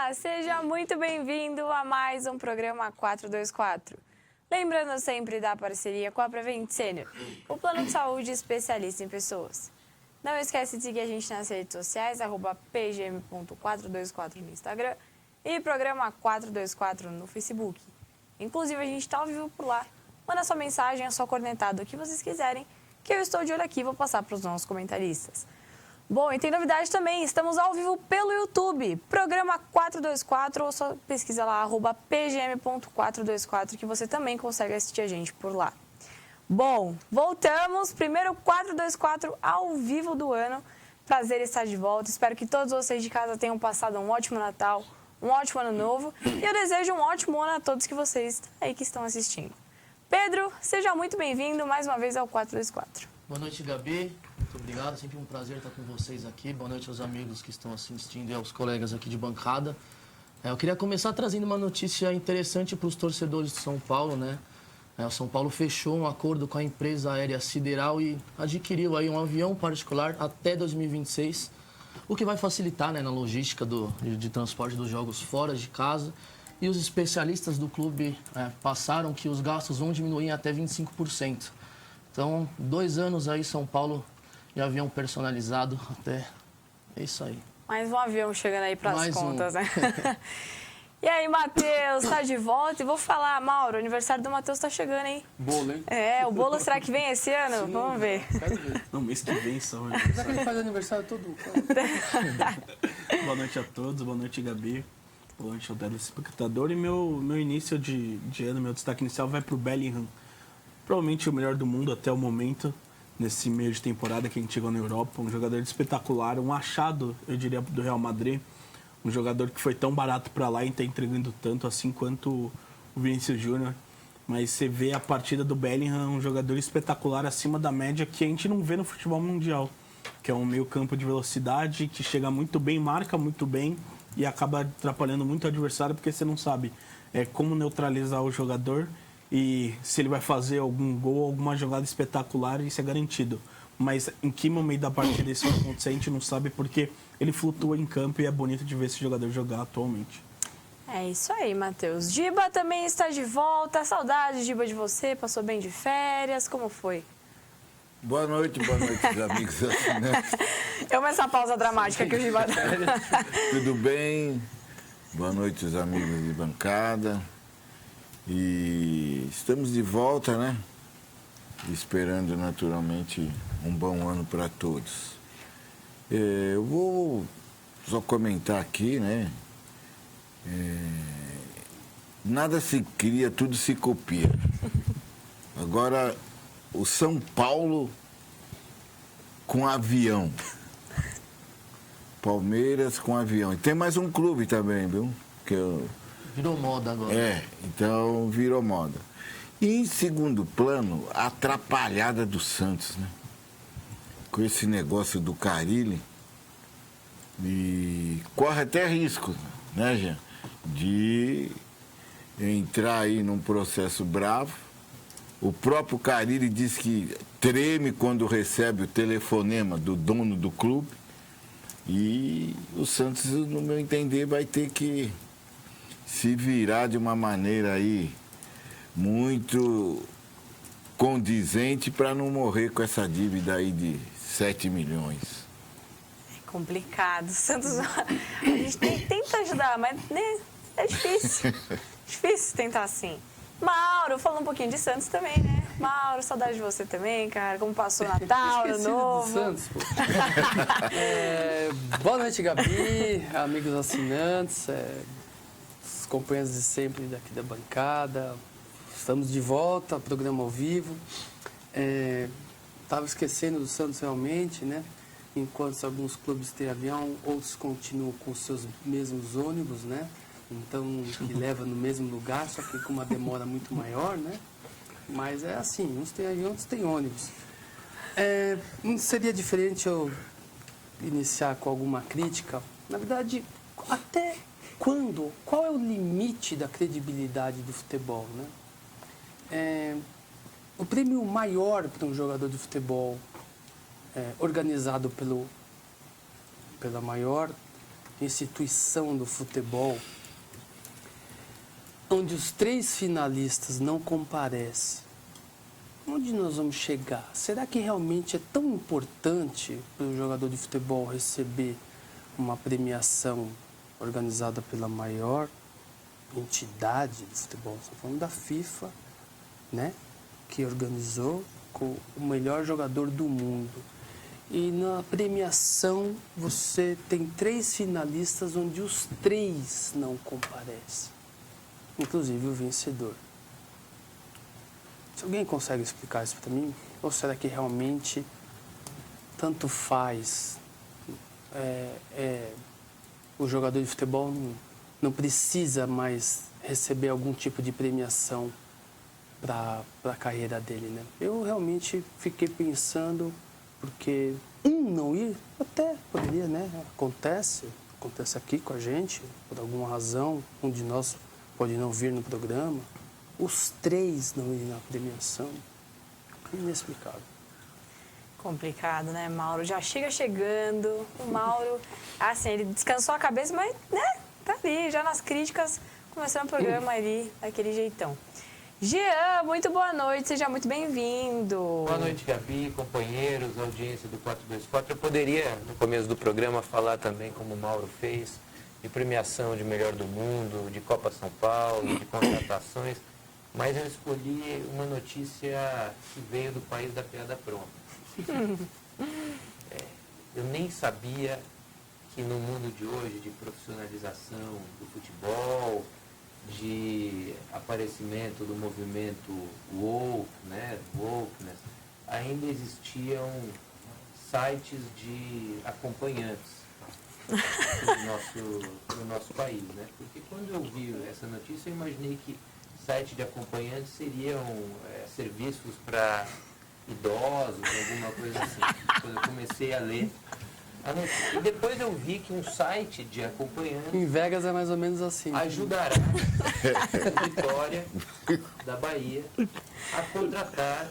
Olá, seja muito bem-vindo a mais um programa 424. Lembrando sempre da parceria com a Prevent Senior, o plano de saúde especialista em pessoas. Não esquece de seguir a gente nas redes sociais, @pgm.424 no Instagram e programa 424 no Facebook. Inclusive, a gente está ao vivo por lá. Manda sua mensagem, a sua cornetada, o que vocês quiserem, que eu estou de olho aqui e vou passar para os nossos comentaristas. Bom, e tem novidade também, estamos ao vivo pelo YouTube, programa 424, ou só pesquisa lá, @pgm.424, que você também consegue assistir a gente por lá. Bom, voltamos, primeiro 424 ao vivo do ano, prazer estar de volta, espero que todos vocês de casa tenham passado um ótimo Natal, um ótimo Ano Novo, e eu desejo um ótimo ano a todos que vocês aí que estão assistindo. Pedro, seja muito bem-vindo mais uma vez ao 424. Boa noite, Gabi. Muito obrigado. Sempre um prazer estar com vocês aqui. Boa noite aos amigos que estão assistindo e aos colegas aqui de bancada. Eu queria começar trazendo uma notícia interessante para os torcedores de São Paulo, né? O São Paulo fechou um acordo com a empresa aérea Sideral e adquiriu aí um avião particular até 2026, o que vai facilitar, né, na logística de transporte dos jogos fora de casa. E os especialistas do clube passaram que os gastos vão diminuir em até 25%. Então, 2 anos aí, São Paulo, de avião personalizado até... É isso aí. Mais um avião chegando aí para as contas, né? E aí, Matheus, tá de volta? E vou falar, Mauro, o aniversário do Matheus tá chegando, hein? Bolo, hein? O bolo será que vem esse ano? Sim, vamos ver. Quero ver. Não, mês que vem só. Será que ele faz aniversário todo? Boa noite a todos, boa noite, Gabi. Boa noite ao telespectador. E meu início de ano, meu destaque inicial vai pro Bellingham. Provavelmente o melhor do mundo até o momento, nesse meio de temporada que a gente chegou na Europa. Um jogador espetacular, um achado, eu diria, do Real Madrid. Um jogador que foi tão barato para lá e está entregando tanto, assim quanto o Vinícius Júnior. Mas você vê a partida do Bellingham, um jogador espetacular, acima da média, que a gente não vê no futebol mundial. Que é um meio campo de velocidade, que chega muito bem, marca muito bem e acaba atrapalhando muito o adversário, porque você não sabe como neutralizar o jogador e se ele vai fazer algum gol, alguma jogada espetacular, isso é garantido. Mas em que momento da partida isso vai acontecer, a gente não sabe, porque ele flutua em campo e é bonito de ver esse jogador jogar atualmente. É isso aí, Matheus. Giba também está de volta. Saudade, Giba, de você. Passou bem de férias. Como foi? Boa noite, amigos assinantes. Eu amo essa pausa dramática que o Giba dá. Tudo bem? Boa noite, os amigos de bancada. E estamos de volta, né? Esperando, naturalmente, um bom ano para todos. Eu vou só comentar aqui, né? Nada se cria, tudo se copia. Agora, o São Paulo com avião. Palmeiras com avião. E tem mais um clube também, viu? Virou moda agora. Então virou moda. E em segundo plano, a atrapalhada do Santos, né? Com esse negócio do Carille. E corre até risco, né, Jean? De entrar aí num processo bravo. O próprio Carille diz que treme quando recebe o telefonema do dono do clube. E o Santos, no meu entender, vai ter que se virar de uma maneira aí muito condizente para não morrer com essa dívida aí de 7 milhões. É complicado. Santos, a gente tenta ajudar, mas né, é difícil. Difícil tentar assim. Mauro, falando um pouquinho de Santos também, né? Mauro, saudade de você também, cara. Como passou o Natal, Ano Novo. Do Santos, pô. Boa noite, Gabi, amigos assinantes, os companheiros de sempre daqui da bancada. Estamos de volta, programa ao vivo. Estava esquecendo do Santos realmente, né? Enquanto alguns clubes têm avião, outros continuam com os seus mesmos ônibus, né? Então, que leva no mesmo lugar, só que com uma demora muito maior, né? Mas é assim, uns têm avião, outros têm ônibus. Não seria diferente eu iniciar com alguma crítica? Na verdade, até quando? Qual é o limite da credibilidade do futebol, né? O prêmio maior para um jogador de futebol organizado pela maior instituição do futebol, onde os 3 finalistas não comparecem, onde nós vamos chegar? Será que realmente é tão importante para o jogador de futebol receber uma premiação organizada pela maior entidade de futebol? Estamos falando da FIFA, né? Que organizou com o melhor jogador do mundo. E na premiação você tem 3 finalistas onde os 3 não comparecem, inclusive o vencedor. Se alguém consegue explicar isso para mim? Ou será que realmente tanto faz? O jogador de futebol não precisa mais receber algum tipo de premiação para a carreira dele, né? Eu realmente fiquei pensando, porque não ir, até poderia, né? Acontece aqui com a gente, por alguma razão, um de nós pode não vir no programa, os 3 não irem na premiação. Inexplicável. Complicado, né, Mauro? Já chegando. O Mauro, assim, ele descansou a cabeça, mas, né, tá ali, já nas críticas, começando o programa ali, daquele jeitão. Jean, muito boa noite, seja muito bem-vindo. Boa noite, Gabi, companheiros, audiência do 424. Eu poderia, no começo do programa, falar também, como o Mauro fez, de premiação de melhor do mundo, de Copa São Paulo, de contratações, mas eu escolhi uma notícia que veio do país da piada pronta. Eu nem sabia que no mundo de hoje, de profissionalização do futebol, de aparecimento do movimento woke, né, wokeness, ainda existiam sites de acompanhantes no nosso país, né? Porque quando eu vi essa notícia, eu imaginei que site de acompanhantes seriam serviços para idosos, alguma coisa assim. Quando eu comecei a ler a notícia. E depois eu vi que um site de acompanhantes Em Vegas é mais ou menos assim. ajudará a Vitória da Bahia a contratar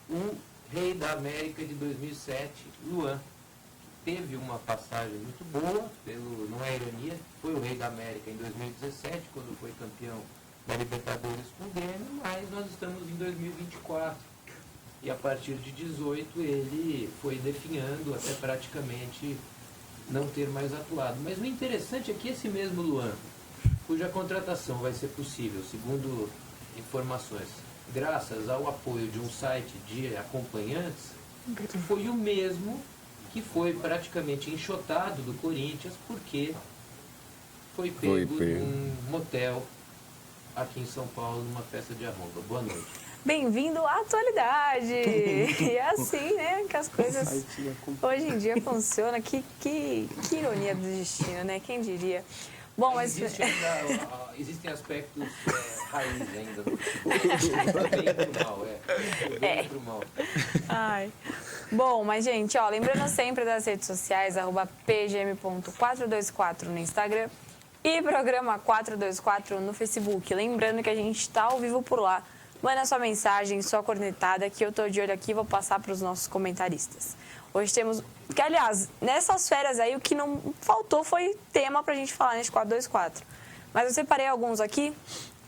o Rei da América de 2007, Luan. Teve uma passagem muito boa, não é ironia, foi o Rei da América em 2017, quando foi campeão da Libertadores com o Grêmio, mas nós estamos em 2024. E a partir de 18 ele foi definhando até praticamente não ter mais atuado. Mas o interessante é que esse mesmo Luan, cuja contratação vai ser possível, segundo informações, graças ao apoio de um site de acompanhantes, foi o mesmo que foi praticamente enxotado do Corinthians porque foi pego num motel aqui em São Paulo, numa festa de arromba. Boa noite. Bem-vindo à atualidade! E é assim, né, que as coisas hoje em dia funcionam. Que ironia do destino, né? Quem diria? Bom, mas... Existem aspectos raiz ainda do futebol. Bem pro mal, bem pro mal. Ai. Bom, mas, gente, ó, lembrando sempre das redes sociais, @pgm.424 no Instagram e programa 424 no Facebook. Lembrando que a gente está ao vivo por lá. Manda sua mensagem, sua cornetada, que eu tô de olho aqui e vou passar para os nossos comentaristas. Hoje temos... Que, aliás, nessas férias aí, o que não faltou foi tema pra gente falar nesse 424. Mas eu separei alguns aqui,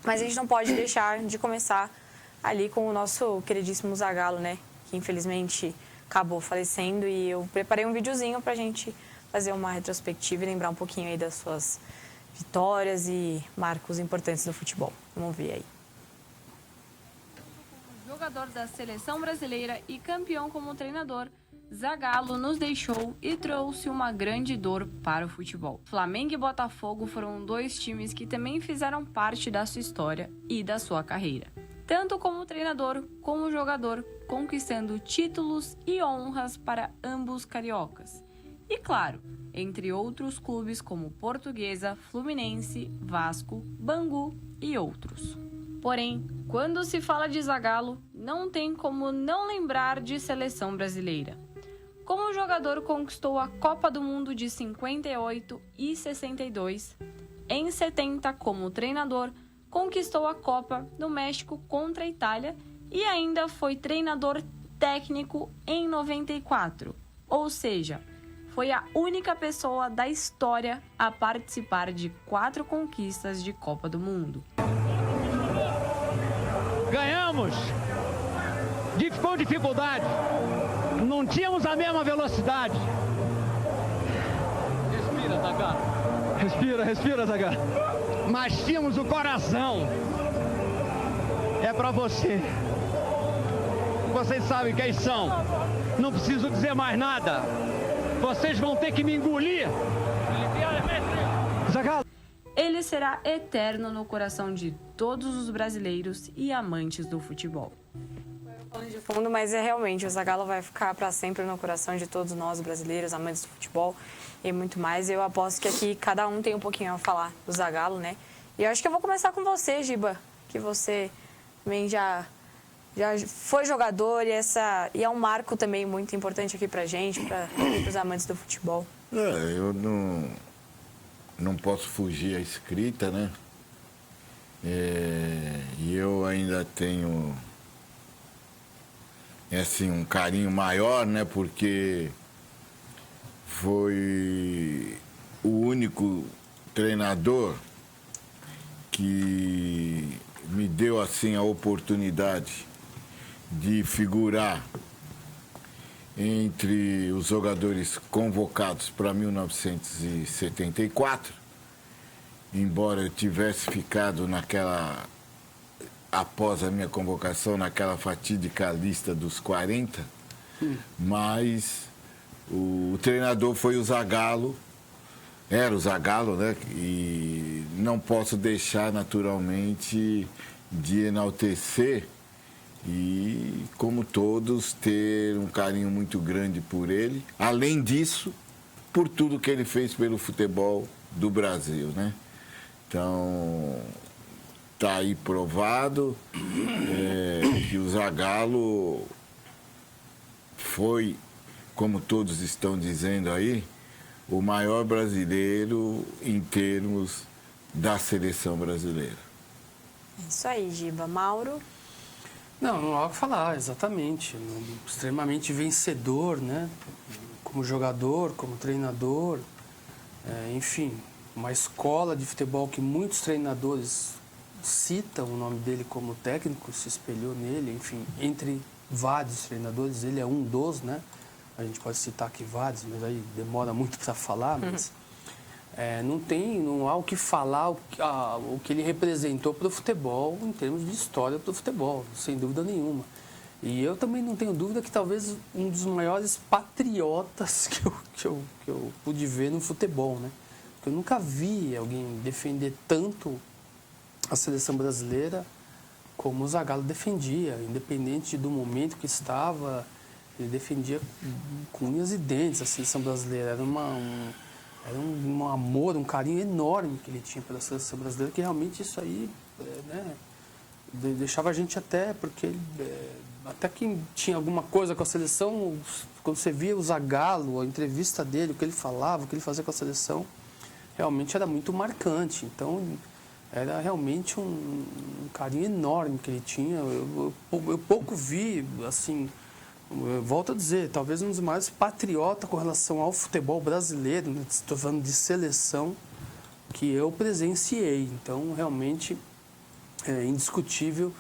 mas a gente não pode deixar de começar ali com o nosso queridíssimo Zagallo, né? Que, infelizmente, acabou falecendo. E eu preparei um videozinho pra gente fazer uma retrospectiva e lembrar um pouquinho aí das suas vitórias e marcos importantes do futebol. Vamos ver aí. Jogador da seleção brasileira e campeão como treinador, Zagallo nos deixou e trouxe uma grande dor para o futebol. Flamengo e Botafogo foram 2 times que também fizeram parte da sua história e da sua carreira, tanto como treinador como jogador, conquistando títulos e honras para ambos cariocas. E claro, entre outros clubes como Portuguesa, Fluminense, Vasco, Bangu e outros. Porém, quando se fala de Zagallo, não tem como não lembrar de seleção brasileira. Como jogador, conquistou a Copa do Mundo de 58 e 62. Em 70, como treinador, conquistou a Copa no México contra a Itália e ainda foi treinador técnico em 94. Ou seja, foi a única pessoa da história a participar de 4 conquistas de Copa do Mundo. Ganhamos com dificuldade, não tínhamos a mesma velocidade. Respira, Zagallo. Respira, Zagallo. Mas tínhamos o coração. É pra você. Vocês sabem quem são. Não preciso dizer mais nada. Vocês vão ter que me engolir. Zagallo. Ele será eterno no coração de todos os brasileiros e amantes do futebol. Falando de fundo, mas realmente, o Zagallo vai ficar para sempre no coração de todos nós brasileiros, amantes do futebol e muito mais. Eu aposto que aqui cada um tem um pouquinho a falar do Zagallo, né? E eu acho que eu vou começar com você, Giba, que você também já foi jogador e é um marco também muito importante aqui pra gente, para os amantes do futebol. Eu não posso fugir à escrita, né? E eu ainda tenho assim, um carinho maior, né? Porque foi o único treinador que me deu assim a oportunidade de figurar entre os jogadores convocados para 1974, embora eu tivesse ficado após a minha convocação, naquela fatídica lista dos 40, mas o treinador foi o Zagallo, era o Zagallo, né? E não posso deixar, naturalmente, de enaltecer e, como todos, ter um carinho muito grande por ele. Além disso, por tudo que ele fez pelo futebol do Brasil, né? Então, está aí provado que o Zagallo foi, como todos estão dizendo aí, o maior brasileiro em termos da seleção brasileira. Isso aí, Giba. Mauro? Não há o que falar, exatamente. Extremamente vencedor, né? Como jogador, como treinador, enfim, uma escola de futebol que muitos treinadores citam o nome dele como técnico, se espelhou nele, enfim, entre vários treinadores, ele é um dos, né? A gente pode citar aqui vários, mas aí demora muito para falar, mas não há o que falar o que ele representou para o futebol em termos de história para o futebol, sem dúvida nenhuma. E eu também não tenho dúvida que talvez um dos maiores patriotas que eu pude ver no futebol, né? Porque eu nunca vi alguém defender tanto a seleção brasileira como o Zagallo defendia, independente do momento que estava, ele defendia com unhas e dentes a seleção brasileira. Era um amor, um carinho enorme que ele tinha pela seleção brasileira, que realmente isso aí, né, deixava a gente até, porque até quem tinha alguma coisa com a seleção, quando você via o Zagallo, a entrevista dele, o que ele falava, o que ele fazia com a seleção, realmente era muito marcante. Então, era realmente um carinho enorme que ele tinha. Eu pouco vi, assim, eu volto a dizer, talvez um dos maiores patriotas com relação ao futebol brasileiro, né? Estou falando de seleção, que eu presenciei. Então, realmente, é indiscutível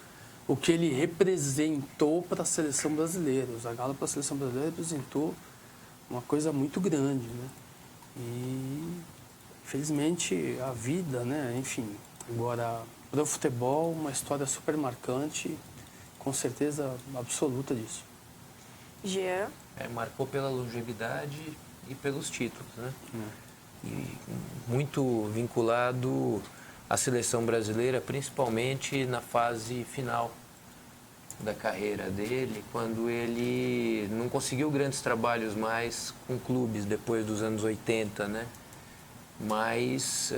o que ele representou para a seleção brasileira. O Zagallo para a seleção brasileira representou uma coisa muito grande, né? E, infelizmente, a vida, né? Enfim, agora, para o futebol, uma história super marcante, com certeza absoluta disso. Jean? Marcou pela longevidade e pelos títulos, né? E muito vinculado à seleção brasileira, principalmente na fase final da carreira dele, quando ele não conseguiu grandes trabalhos mais com clubes depois dos anos 80, né? Mas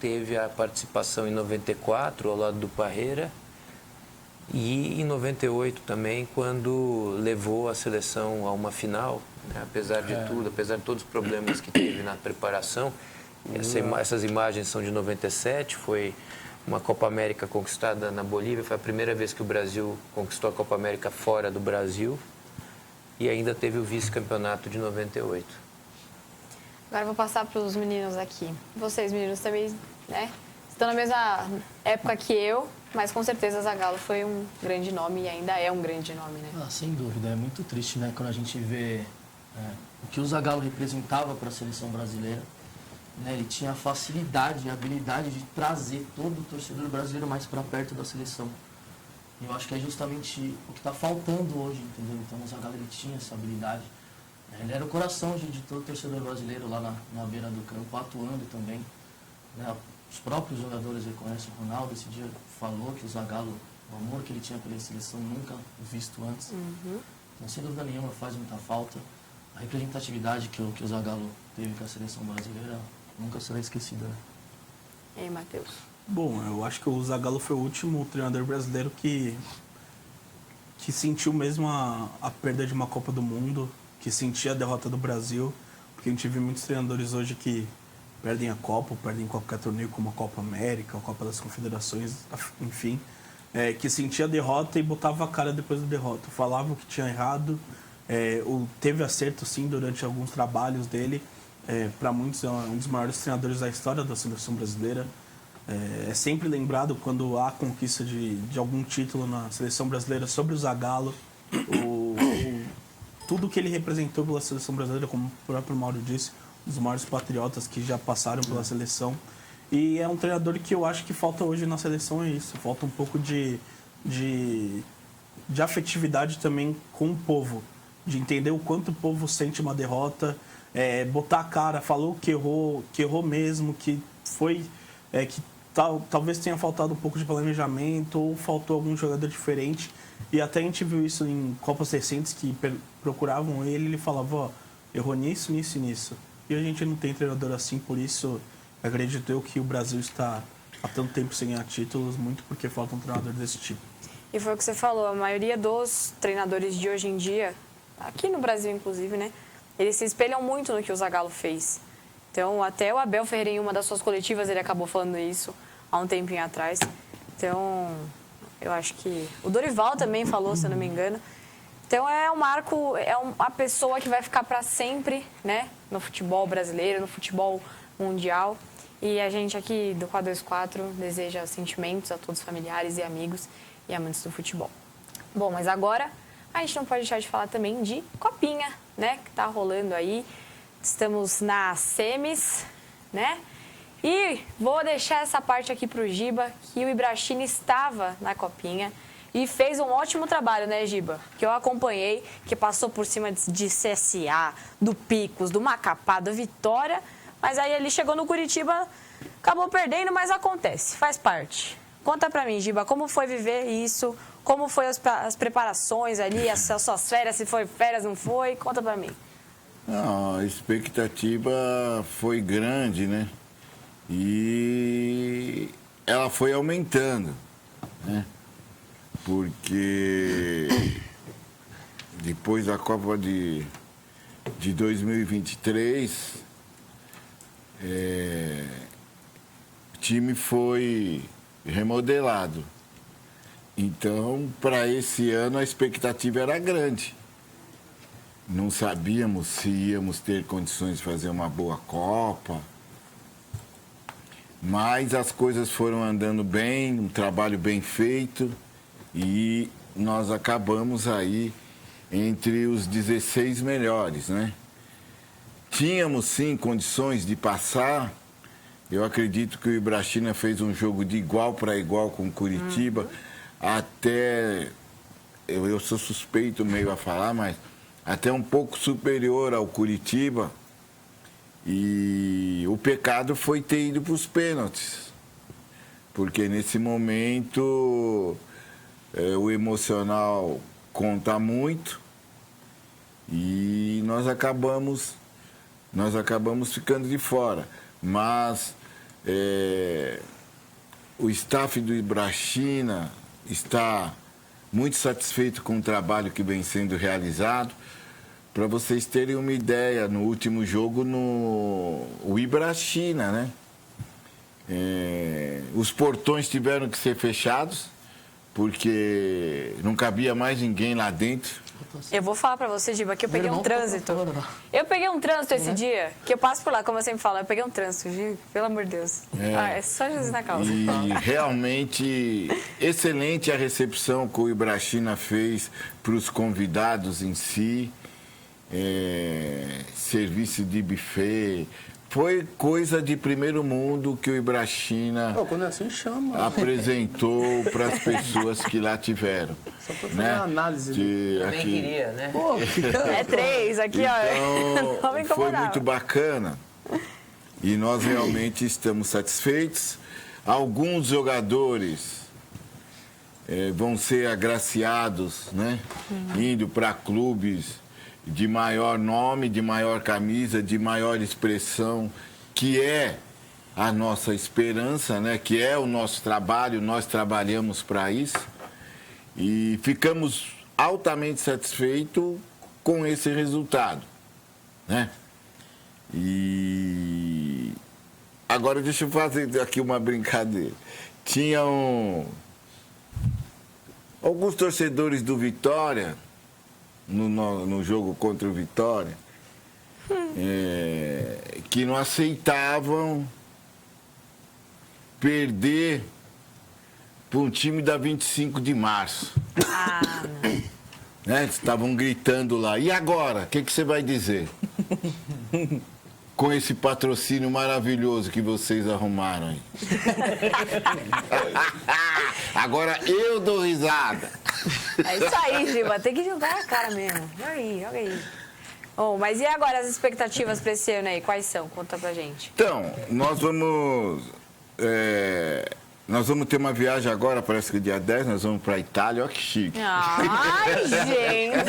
teve a participação em 94 ao lado do Parreira e em 98 também, quando levou a seleção a uma final, né? Apesar de tudo, apesar de todos os problemas que teve na preparação. Essas imagens são de 97, foi uma Copa América conquistada na Bolívia, foi a primeira vez que o Brasil conquistou a Copa América fora do Brasil, e ainda teve o vice-campeonato de 98. Agora eu vou passar para os meninos aqui. Vocês, meninos, também, né? Estão na mesma época que eu, mas com certeza Zagallo foi um grande nome e ainda é um grande nome, né? Sem dúvida. É muito triste, né? Quando a gente vê o que o Zagallo representava para a seleção brasileira. Né? Ele tinha a facilidade e a habilidade de trazer todo o torcedor brasileiro mais para perto da seleção. E eu acho que é justamente o que está faltando hoje, entendeu? Então o Zagallo ele tinha essa habilidade. Ele era o coração de todo torcedor brasileiro lá na beira do campo, atuando também. Né? Os próprios jogadores reconhecem. O Ronaldo esse dia falou que o Zagallo, o amor que ele tinha pela seleção, nunca visto antes. Então, sem dúvida nenhuma, faz muita falta. A representatividade que o Zagallo teve com a seleção brasileira nunca será esquecida, né? E aí, Matheus? Bom, eu acho que o Zagallo foi o último treinador brasileiro que sentiu mesmo a perda de uma Copa do Mundo, que sentia a derrota do Brasil, porque a gente viu muitos treinadores hoje que perdem a Copa, perdem qualquer torneio como a Copa América, a Copa das Confederações, enfim, que sentia a derrota e botava a cara depois da derrota. Falava o que tinha errado, teve acerto sim durante alguns trabalhos dele, para muitos é um dos maiores treinadores da história da seleção brasileira. É sempre lembrado quando há conquista de algum título na seleção brasileira sobre o Zagallo, tudo que ele representou pela seleção brasileira, como o próprio Mauro disse, um dos maiores patriotas que já passaram pela seleção. E é um treinador que eu acho que falta hoje na seleção, é isso. Falta um pouco de afetividade também com o povo, de entender o quanto o povo sente uma derrota, botar a cara, falou que errou mesmo, que foi... talvez tenha faltado um pouco de planejamento ou faltou algum jogador diferente. E até a gente viu isso em Copas recentes que procuravam ele falava, errou nisso, nisso e nisso. E a gente não tem treinador assim, por isso acredito eu que o Brasil está há tanto tempo sem ganhar títulos, muito porque falta um treinador desse tipo. E foi o que você falou, a maioria dos treinadores de hoje em dia, aqui no Brasil inclusive, né, eles se espelham muito no que o Zagallo fez. Então, até o Abel Ferreira, em uma das suas coletivas, ele acabou falando isso há um tempinho atrás. Então, eu acho que... O Dorival também falou, se eu não me engano. Então, é um marco, uma pessoa que vai ficar para sempre, né, no futebol brasileiro, no futebol mundial. E a gente aqui do 424 deseja sentimentos a todos os familiares e amigos e amantes do futebol. Bom, mas agora a gente não pode deixar de falar também de Copinha, né, que tá rolando aí. Estamos nas semis, né? E vou deixar essa parte aqui pro Giba, que o Ibrachini estava na Copinha e fez um ótimo trabalho, né, Giba? Que eu acompanhei, que passou por cima de CSA, do Picos, do Macapá, do Vitória, mas aí ele chegou no Curitiba, acabou perdendo, mas acontece, faz parte. Conta pra mim, Giba, como foi viver isso? Como foi as preparações ali, as suas férias, se foi férias, não foi? Conta pra mim. Não, a expectativa foi grande, né? E ela foi aumentando, né? Porque depois da Copa de 2023, o time foi remodelado. Então, para esse ano, a expectativa era grande. Não sabíamos se íamos ter condições de fazer uma boa Copa, mas as coisas foram andando bem, um trabalho bem feito e nós acabamos aí entre os 16 melhores, né? Tínhamos sim condições de passar. Eu acredito que o Ibrachina fez um jogo de igual para igual com o Curitiba, até, eu sou suspeito meio a falar, mas até um pouco superior ao Curitiba. E o pecado foi ter ido para os pênaltis, porque nesse momento o emocional conta muito e nós acabamos ficando de fora. Mas o staff do Ibrachina está muito satisfeito com o trabalho que vem sendo realizado. Para vocês terem uma ideia, no último jogo, o Ibrachina, né? Os portões tiveram que ser fechados, porque não cabia mais ninguém lá dentro. situação. Eu vou falar pra você, Giba, que eu peguei Meu um irmão trânsito. tá fora. Eu peguei um trânsito esse dia, que eu passo por lá, como eu sempre falo, eu peguei um trânsito, Giba, pelo amor de Deus. É só Jesus na causa. E realmente, excelente a recepção que o Ibrachina fez para os convidados em si. Serviço de buffet. Foi coisa de primeiro mundo que o Ibrachina Quando é assim, chama. apresentou para as pessoas que lá tiveram. Só pra fazer Né? uma análise. Também queria, né? É 3 aqui, ó. Não me Então, foi incomodava. muito bacana. E nós realmente estamos satisfeitos. Alguns jogadores vão ser agraciados, né? Indo para clubes de maior nome, de maior camisa, de maior expressão, que é a nossa esperança, né? Que é o nosso trabalho, nós trabalhamos para isso. E ficamos altamente satisfeitos com esse resultado, né? E agora deixa eu fazer aqui uma brincadeira. Tinham alguns torcedores do Vitória no jogo contra o Vitória que não aceitavam perder para um time da 25 de março. Né? Estavam gritando lá. E agora? O que você vai dizer? Com esse patrocínio maravilhoso que vocês arrumaram aí. Agora eu dou risada. É isso aí, Giba, tem que jogar a cara mesmo. Joga aí. Bom, mas e agora as expectativas para esse ano aí? Quais são? Conta pra gente. Então, nós vamos ter uma viagem agora, parece que dia 10, nós vamos para a Itália, olha que chique. Ai, gente!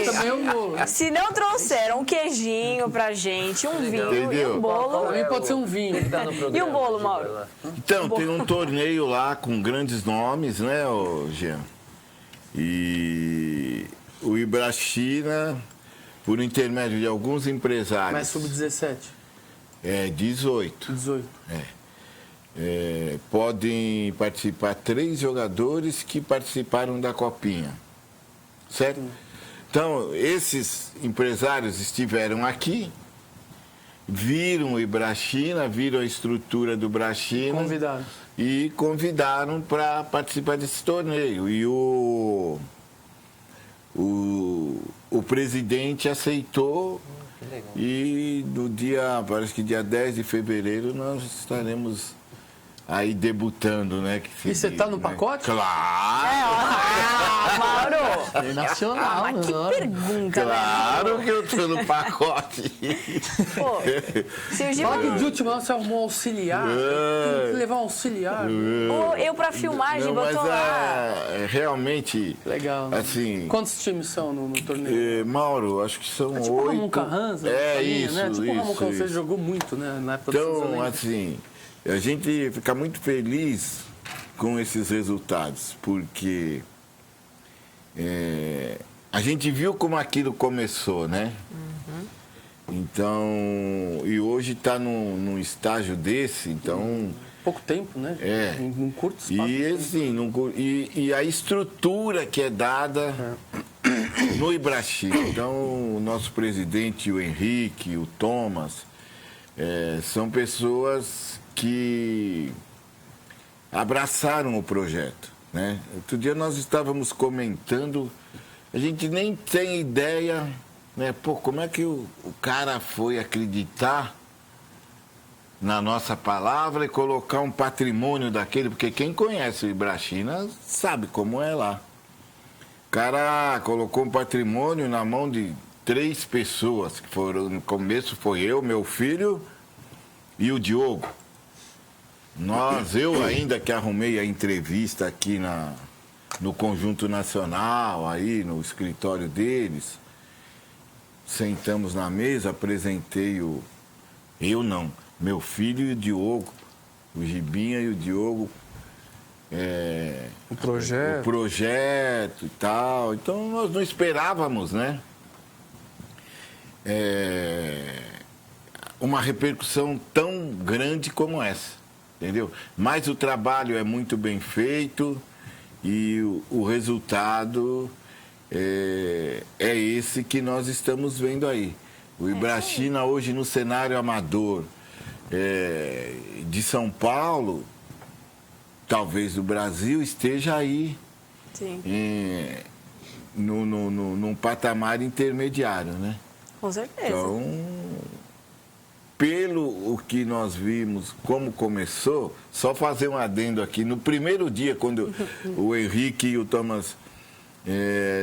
Também eu vou. Se não trouxeram um queijinho pra gente, um vinho Entendeu? e um bolo. Também pode ser um vinho. E um bolo, Mauro? Então, tem um torneio lá com grandes nomes, né, Jean? E o Ibrachina, por intermédio de alguns empresários... Mas sub-17. 18. 18. Podem participar 3 jogadores que participaram da Copinha, certo? Então, esses empresários estiveram aqui, viram o Ibrachina, viram a estrutura do Ibrachina e convidaram para participar desse torneio. E o presidente aceitou. E no dia, parece que dia 10 de fevereiro, nós estaremos aí debutando, né? E você tá no pacote? Claro! Mauro! Internacional, Mas que pergunta, Claro que eu tô no pacote. Pô, se o Giba... Fala que de última hora você arrumou um auxiliar. Tem que levar um auxiliar. Eu pra filmar, Não, Giba, eu mas tô lá. realmente, Legal. Né? assim... Quantos times são no torneio? Mauro, acho que são 8. Tipo o Ramon Carranza. Isso, né? Tipo o Ramon Carranza, você isso. jogou muito, né? Na época do Então, Cinza Lenta. assim, a gente fica muito feliz com esses resultados, porque a gente viu como aquilo começou, né? Então, e hoje está num estágio desse, então... Pouco tempo, né? Num curto espaço. E, assim, e a estrutura que é dada no Ibrachina. Então, o nosso presidente, o Henrique, o Thomas, são pessoas que abraçaram o projeto, né? Outro dia nós estávamos comentando, a gente nem tem ideia, né? Pô, como é que o cara foi acreditar na nossa palavra e colocar um patrimônio daquele, porque quem conhece o Ibrachina sabe como é lá. O cara colocou um patrimônio na mão de 3 pessoas, que foram, no começo foi eu, meu filho e o Diogo. Eu ainda que arrumei a entrevista aqui no Conjunto Nacional, aí no escritório deles, sentamos na mesa, apresentei meu filho e o Diogo, o Gibinha e o Diogo, O projeto. o projeto e tal. Então nós não esperávamos, né? Uma repercussão tão grande como essa. Entendeu? Mas o trabalho é muito bem feito e o resultado é esse que nós estamos vendo aí. O Ibrachina hoje no cenário amador de São Paulo, talvez do Brasil, esteja aí num patamar intermediário, né? Com certeza. Então, pelo o que nós vimos, como começou, só fazer um adendo aqui. No primeiro dia, quando o Henrique e o Thomas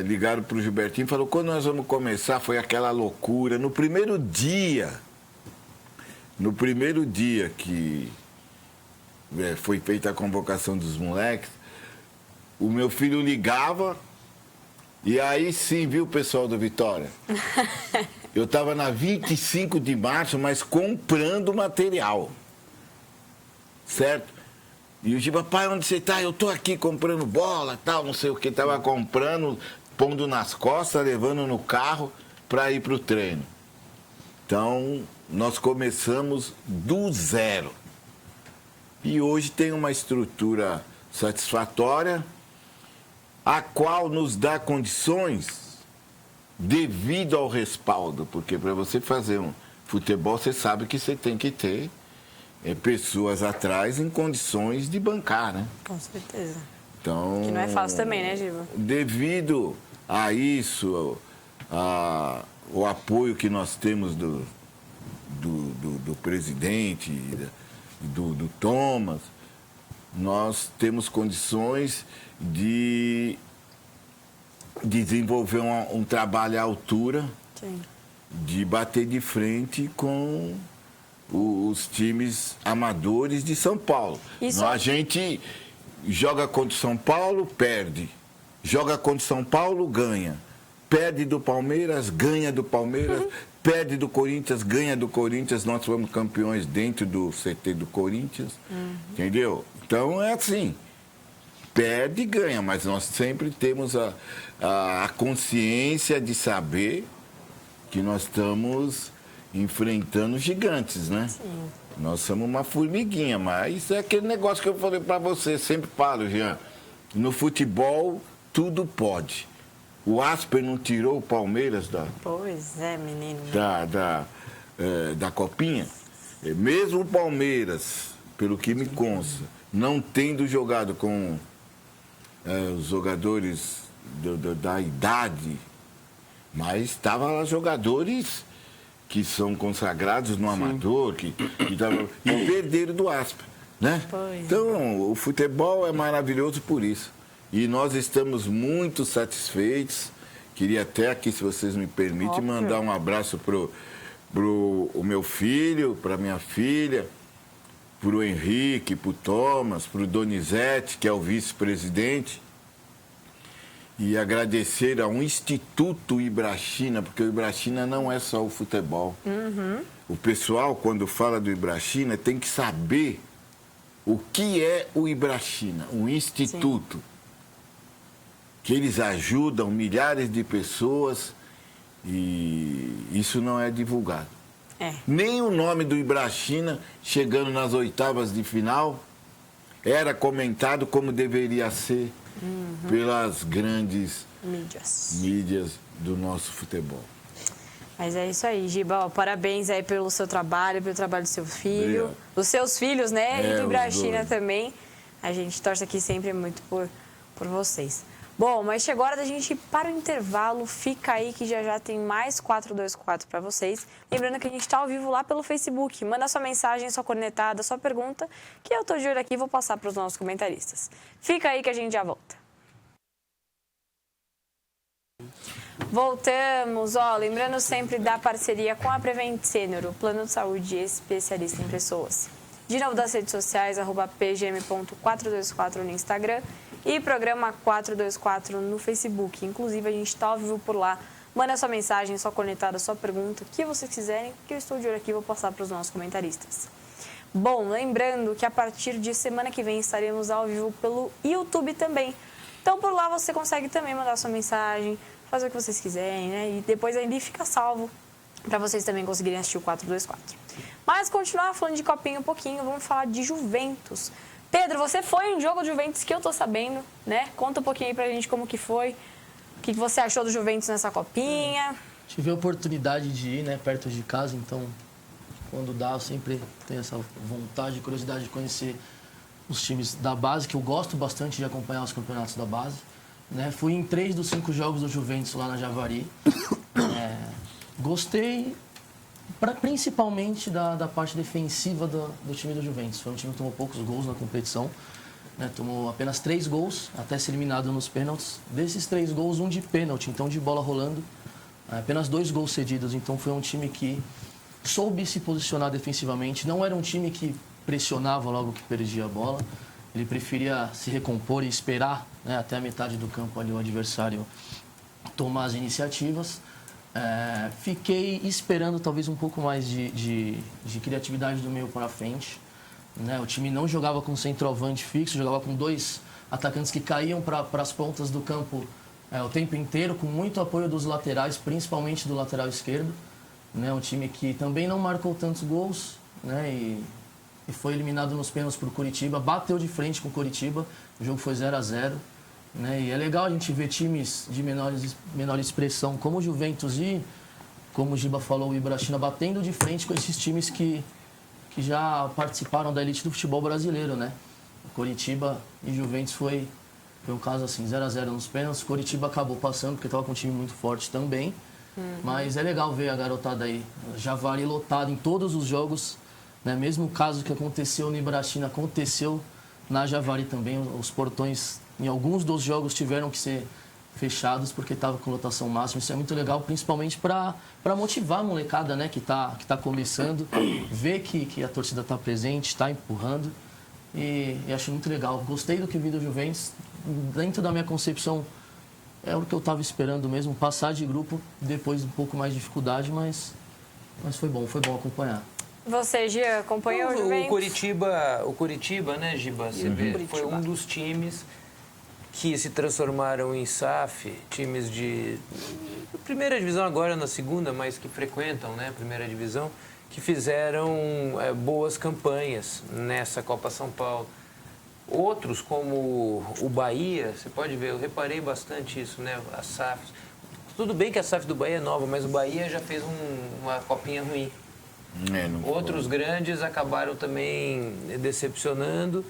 ligaram para o Gilbertinho, falou, quando nós vamos começar, foi aquela loucura. No primeiro dia que foi feita a convocação dos moleques, o meu filho ligava e aí sim, viu, pessoal do Vitória? Eu estava na 25 de março, mas comprando material. Certo? E o Giba, pai, onde você está? Eu estou aqui comprando bola, tal, não sei o que. Estava comprando, pondo nas costas, levando no carro para ir para o treino. Então, nós começamos do zero. E hoje tem uma estrutura satisfatória, a qual nos dá condições devido ao respaldo. Porque para você fazer um futebol, você sabe que você tem que ter pessoas atrás em condições de bancar, né? Com certeza. Então, que não é fácil também, né, Giba? Devido a isso, o apoio que nós temos do presidente, do Thomas, nós temos condições de desenvolver um trabalho à altura, de bater de frente com os times amadores de São Paulo. A gente joga contra o São Paulo, perde. Joga contra o São Paulo, ganha. Perde do Palmeiras, ganha do Palmeiras. Perde do Corinthians, ganha do Corinthians. Nós fomos campeões dentro do CT do Corinthians. Entendeu? Então é assim. Perde e ganha, mas nós sempre temos a consciência de saber que nós estamos enfrentando gigantes, né? Sim. Nós somos uma formiguinha, mas é aquele negócio que eu falei para você, sempre falo, Jean, no futebol tudo pode. O Asper não tirou o Palmeiras Pois é, menino. Da Copinha. Mesmo o Palmeiras, pelo que me consta, não tendo jogado com os jogadores da idade, mas estavam lá jogadores que são consagrados no amador, e perderam do Asper, né? Então, o futebol é maravilhoso por isso. E nós estamos muito satisfeitos. Queria até aqui, se vocês me permitem, mandar um abraço pro meu filho, para minha filha, pro Henrique, pro Thomas, pro Donizete, que é o vice-presidente. E agradecer ao Instituto Ibrachina, porque o Ibrachina não é só o futebol. O pessoal, quando fala do Ibrachina, tem que saber o que é o Ibrachina, um instituto. Que eles ajudam milhares de pessoas e isso não é divulgado. Nem o nome do Ibrachina, chegando nas oitavas de final, era comentado como deveria ser pelas grandes mídias do nosso futebol. Mas é isso aí, Giba. Parabéns aí pelo seu trabalho, pelo trabalho do seu filho, dos seus filhos, né? E do Ibrachina também. A gente torce aqui sempre muito por vocês. Bom, mas chegou a hora da gente ir para o intervalo. Fica aí que já tem mais 424 para vocês. Lembrando que a gente está ao vivo lá pelo Facebook. Manda sua mensagem, sua cornetada, sua pergunta, que eu estou de olho aqui e vou passar para os nossos comentaristas. Fica aí que a gente já volta. Voltamos, lembrando sempre da parceria com a Prevent Senior, o plano de saúde especialista em pessoas. De novo das redes sociais, @pgm.424 no Instagram e programa 424 no Facebook. Inclusive, a gente está ao vivo por lá. Manda sua mensagem, sua cornetada, sua pergunta, o que vocês quiserem, que eu estou de olho aqui e vou passar para os nossos comentaristas. Bom, lembrando que a partir de semana que vem estaremos ao vivo pelo YouTube também. Então, por lá você consegue também mandar sua mensagem, fazer o que vocês quiserem, né? E depois ali fica salvo para vocês também conseguirem assistir o 424. Mas continuar falando de Copinha um pouquinho, vamos falar de Juventus. Pedro, você foi em um jogo de Juventus que eu tô sabendo, né? Conta um pouquinho aí pra gente como que foi. O que você achou do Juventus nessa copinha? Tive a oportunidade de ir, né, perto de casa, então quando dá eu sempre tenho essa vontade e curiosidade de conhecer os times da base, que eu gosto bastante de acompanhar os campeonatos da base. Né? Fui em 3 dos 5 jogos do Juventus lá na Javari. Gostei principalmente da parte defensiva do time do Juventus. Foi um time que tomou poucos gols na competição. Né? Tomou apenas 3 gols, até ser eliminado nos pênaltis. Desses 3 gols, 1 de pênalti, então de bola rolando. Apenas 2 gols cedidos, então foi um time que soube se posicionar defensivamente. Não era um time que pressionava logo que perdia a bola. Ele preferia se recompor e esperar, né, até a metade do campo ali o adversário tomar as iniciativas. Fiquei esperando talvez um pouco mais de criatividade do meio para frente. Né? O time não jogava com centroavante fixo, jogava com 2 atacantes que caíam para as pontas do campo o tempo inteiro, com muito apoio dos laterais, principalmente do lateral esquerdo. Né? Um time que também não marcou tantos gols, né? E foi eliminado nos pênaltis por Coritiba, bateu de frente com o Coritiba, o jogo foi 0-0. Né? E é legal a gente ver times de menor expressão, como o Juventus e, como o Giba falou, o Ibrachina, batendo de frente com esses times que já participaram da elite do futebol brasileiro. Né? Coritiba e Juventus foi um caso assim, 0-0 nos pênaltis. Coritiba acabou passando, porque estava com um time muito forte também. Mas é legal ver a garotada aí, Javari lotado em todos os jogos. Né? Mesmo o caso que aconteceu no Ibrachina, aconteceu na Javari também. Os portões, em alguns dos jogos, tiveram que ser fechados porque estava com lotação máxima. Isso é muito legal, principalmente para motivar a molecada, né, que tá começando, ver que a torcida está presente, está empurrando. E acho muito legal. Gostei do que vi do Juventus. Dentro da minha concepção, é o que eu estava esperando mesmo, passar de grupo, depois um pouco mais de dificuldade, mas foi bom acompanhar. Você, Gia, acompanhou o Juventus? O Coritiba, né, Giba? Você vê, foi um dos times que se transformaram em SAF, times de primeira divisão, agora na segunda, mas que frequentam, né, a primeira divisão, que fizeram boas campanhas nessa Copa São Paulo. Outros, como o Bahia, você pode ver, eu reparei bastante isso, né, a SAF. Tudo bem que a SAF do Bahia é nova, mas o Bahia já fez uma copinha ruim. Outros grandes acabaram também decepcionando.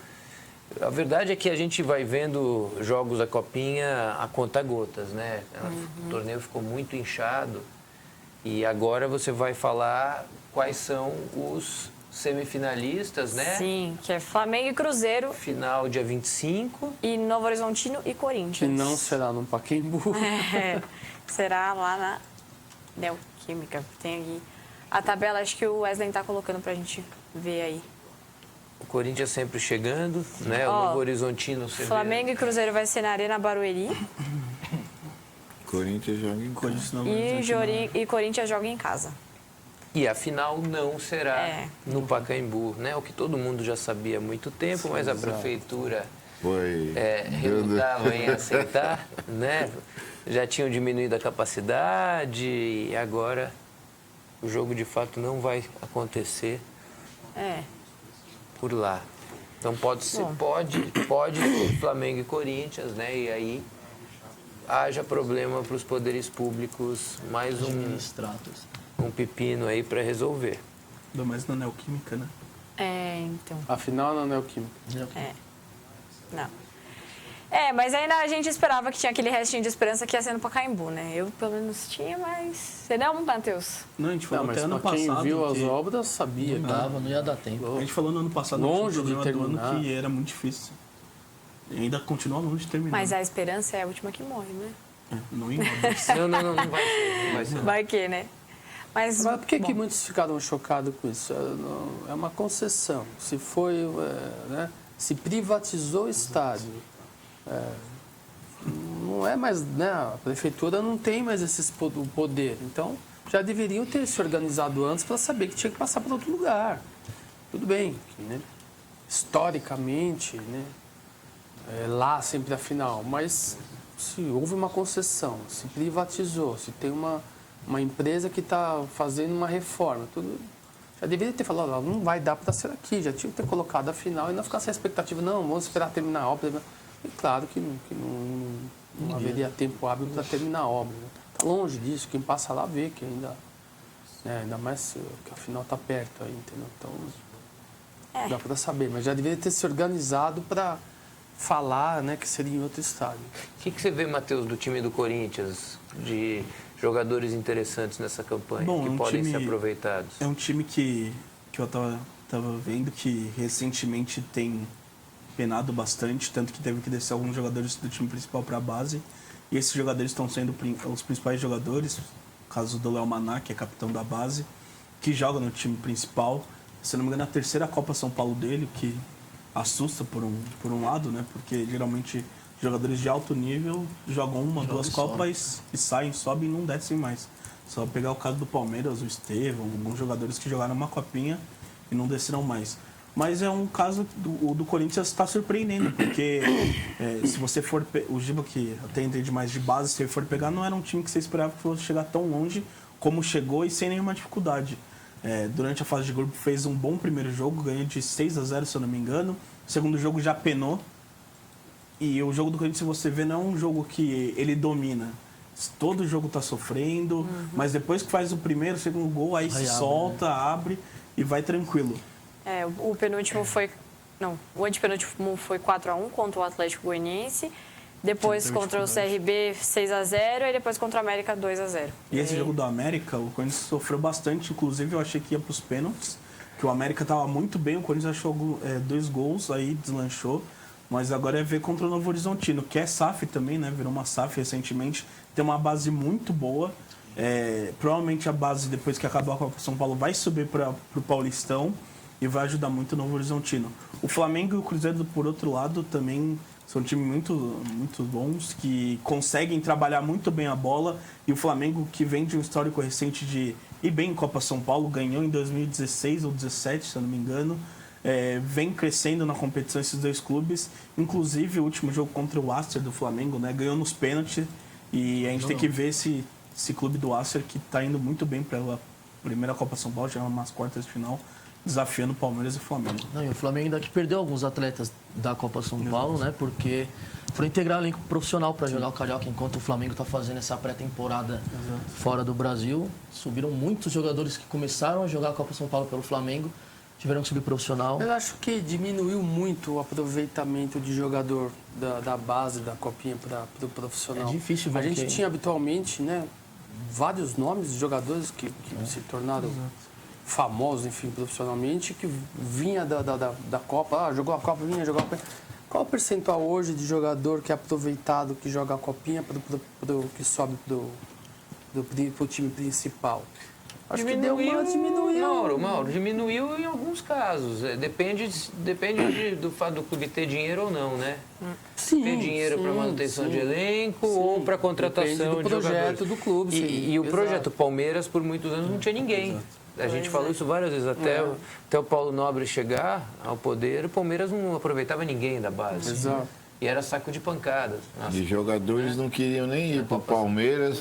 A verdade é que a gente vai vendo jogos da Copinha a conta-gotas, né? O torneio ficou muito inchado e agora você vai falar quais são os semifinalistas, né? Sim, que é Flamengo e Cruzeiro. Final dia 25. E Novo Horizontino e Corinthians. Que não será no Pacaembu. Será lá na Neoquímica. Tem aqui a tabela, acho que o Wesley está colocando pra gente ver aí. O Corinthians sempre chegando, né? O Novo Horizontino... Flamengo e Cruzeiro vai ser na Arena Barueri. Corinthians joga em casa. E Corinthians joga em casa. E a final não será no Pacaembu, né? O que todo mundo já sabia há muito tempo, mas a prefeitura relutava em aceitar, né? Já tinham diminuído a capacidade e agora o jogo de fato não vai acontecer por lá. Então pode ser Flamengo e Corinthians, né? E aí haja problema para os poderes públicos, mais um pepino aí para resolver. Ainda mais na Neoquímica, né? Então. Afinal, na Neoquímica. Não. Mas ainda a gente esperava que tinha aquele restinho de esperança que ia ser no Pacaembu, né? Eu, pelo menos, tinha, mas... Você não, Matheus? Não, a gente falou mas até ano quem passado viu as que... obras sabia. Não ia dar tempo. A gente falou no ano passado, longe de do terminar, ano, que era muito difícil. E ainda continua longe de terminar. Mas a esperança é a última que morre, né? Não inova. Não vai ser. Vai que, né? Mas por que muitos ficaram chocados com isso? É uma concessão. Se foi, né? Se privatizou o estádio. Não é mais, né? A prefeitura não tem mais o poder. Então, já deveriam ter se organizado antes para saber que tinha que passar para outro lugar. Tudo bem, né? Historicamente, né? Lá sempre a final, mas se houve uma concessão, se privatizou, se tem uma empresa que está fazendo uma reforma, tudo, já deveria ter falado, não vai dar para ser aqui, já tinha que ter colocado a final e não ficar sem expectativa, não, vamos esperar terminar a obra. E claro que não haveria tempo hábil para terminar a obra. Está longe disso, quem passa lá vê que ainda mais que a final está perto aí, entendeu? Então, dá para saber, mas já deveria ter se organizado para falar, né, que seria em outro estádio. O que você vê, Matheus, do time do Corinthians, de jogadores interessantes nessa campanha, que podem ser aproveitados? É um time que eu tava vendo que recentemente tem penado bastante, tanto que teve que descer alguns jogadores do time principal para a base. E esses jogadores estão sendo os principais jogadores, no caso do Léo Maná, que é capitão da base, que joga no time principal. Se não me engano, é a terceira Copa São Paulo dele, que assusta por um lado, né? Porque geralmente jogadores de alto nível jogam uma, duas Copas e saem, sobem e não descem mais. Só pegar o caso do Palmeiras, o Estevão, alguns jogadores que jogaram uma copinha e não desceram mais. Mas é um caso do Corinthians está surpreendendo, porque se você for... O Giba, que até entende mais de base, se ele for pegar, não era um time que você esperava que fosse chegar tão longe como chegou e sem nenhuma dificuldade. Durante a fase de grupo fez um bom primeiro jogo, ganhou de 6-0, se eu não me engano. O segundo jogo já penou. E o jogo do Corinthians, se você vê, não é um jogo que ele domina. Todo jogo está sofrendo, mas depois que faz o primeiro, segundo gol, aí se solta, abre e vai tranquilo. O penúltimo foi... Não, o antepenúltimo foi 4-1 contra o Atlético Goianiense. Depois contra o CRB 6-0 e depois contra o América 2-0. E esse jogo do América, o Corinthians sofreu bastante. Inclusive, eu achei que ia para os pênaltis, que o América estava muito bem. O Corinthians achou 2 gols, aí deslanchou. Mas agora é ver contra o Novo Horizontino, que é SAF também, né? Virou uma SAF recentemente. Tem uma base muito boa. Provavelmente a base, depois que acabar a Copa São Paulo, vai subir para o Paulistão e vai ajudar muito o Novo Horizontino. O Flamengo e o Cruzeiro, por outro lado, também são times muito, muito bons, que conseguem trabalhar muito bem a bola. E o Flamengo, que vem de um histórico recente de ir bem em Copa São Paulo, ganhou em 2016 ou 2017, se eu não me engano. Vem crescendo na competição esses dois clubes. Inclusive, o último jogo contra o Aster do Flamengo, né, ganhou nos pênaltis. E a gente tem que ver esse clube do Aster, que está indo muito bem pela primeira Copa São Paulo, já umas quartas de final, desafiando o Palmeiras e o Flamengo. Não, e o Flamengo ainda que perdeu alguns atletas da Copa São Paulo, né? Porque foram integrar o elenco profissional para jogar o Carioca, enquanto o Flamengo está fazendo essa pré-temporada fora do Brasil. Subiram muitos jogadores que começaram a jogar a Copa São Paulo pelo Flamengo, tiveram que subir profissional. Eu acho que diminuiu muito o aproveitamento de jogador da base da Copinha para o profissional. É difícil ver. A gente tinha habitualmente, né, vários nomes de jogadores que se tornaram famosos, enfim, profissionalmente, que vinha da Copa, jogou a Copa, vinha jogar a Copa. Qual o percentual hoje de jogador que é aproveitado, que joga a Copinha, que sobe pro time principal? Acho que deu uma diminuiu. Mauro, diminuiu em alguns casos. Depende do fato do clube ter dinheiro ou não, né? Sim, ter dinheiro para manutenção de elenco ou para contratação do de jogadores. projeto do clube. E o projeto Palmeiras, por muitos anos, não tinha ninguém. A gente falou isso várias vezes, até o Paulo Nobre chegar ao poder, o Palmeiras não aproveitava ninguém da base. Exato. E era saco de pancadas. Nossa. E jogadores não queriam nem ir para o Palmeiras,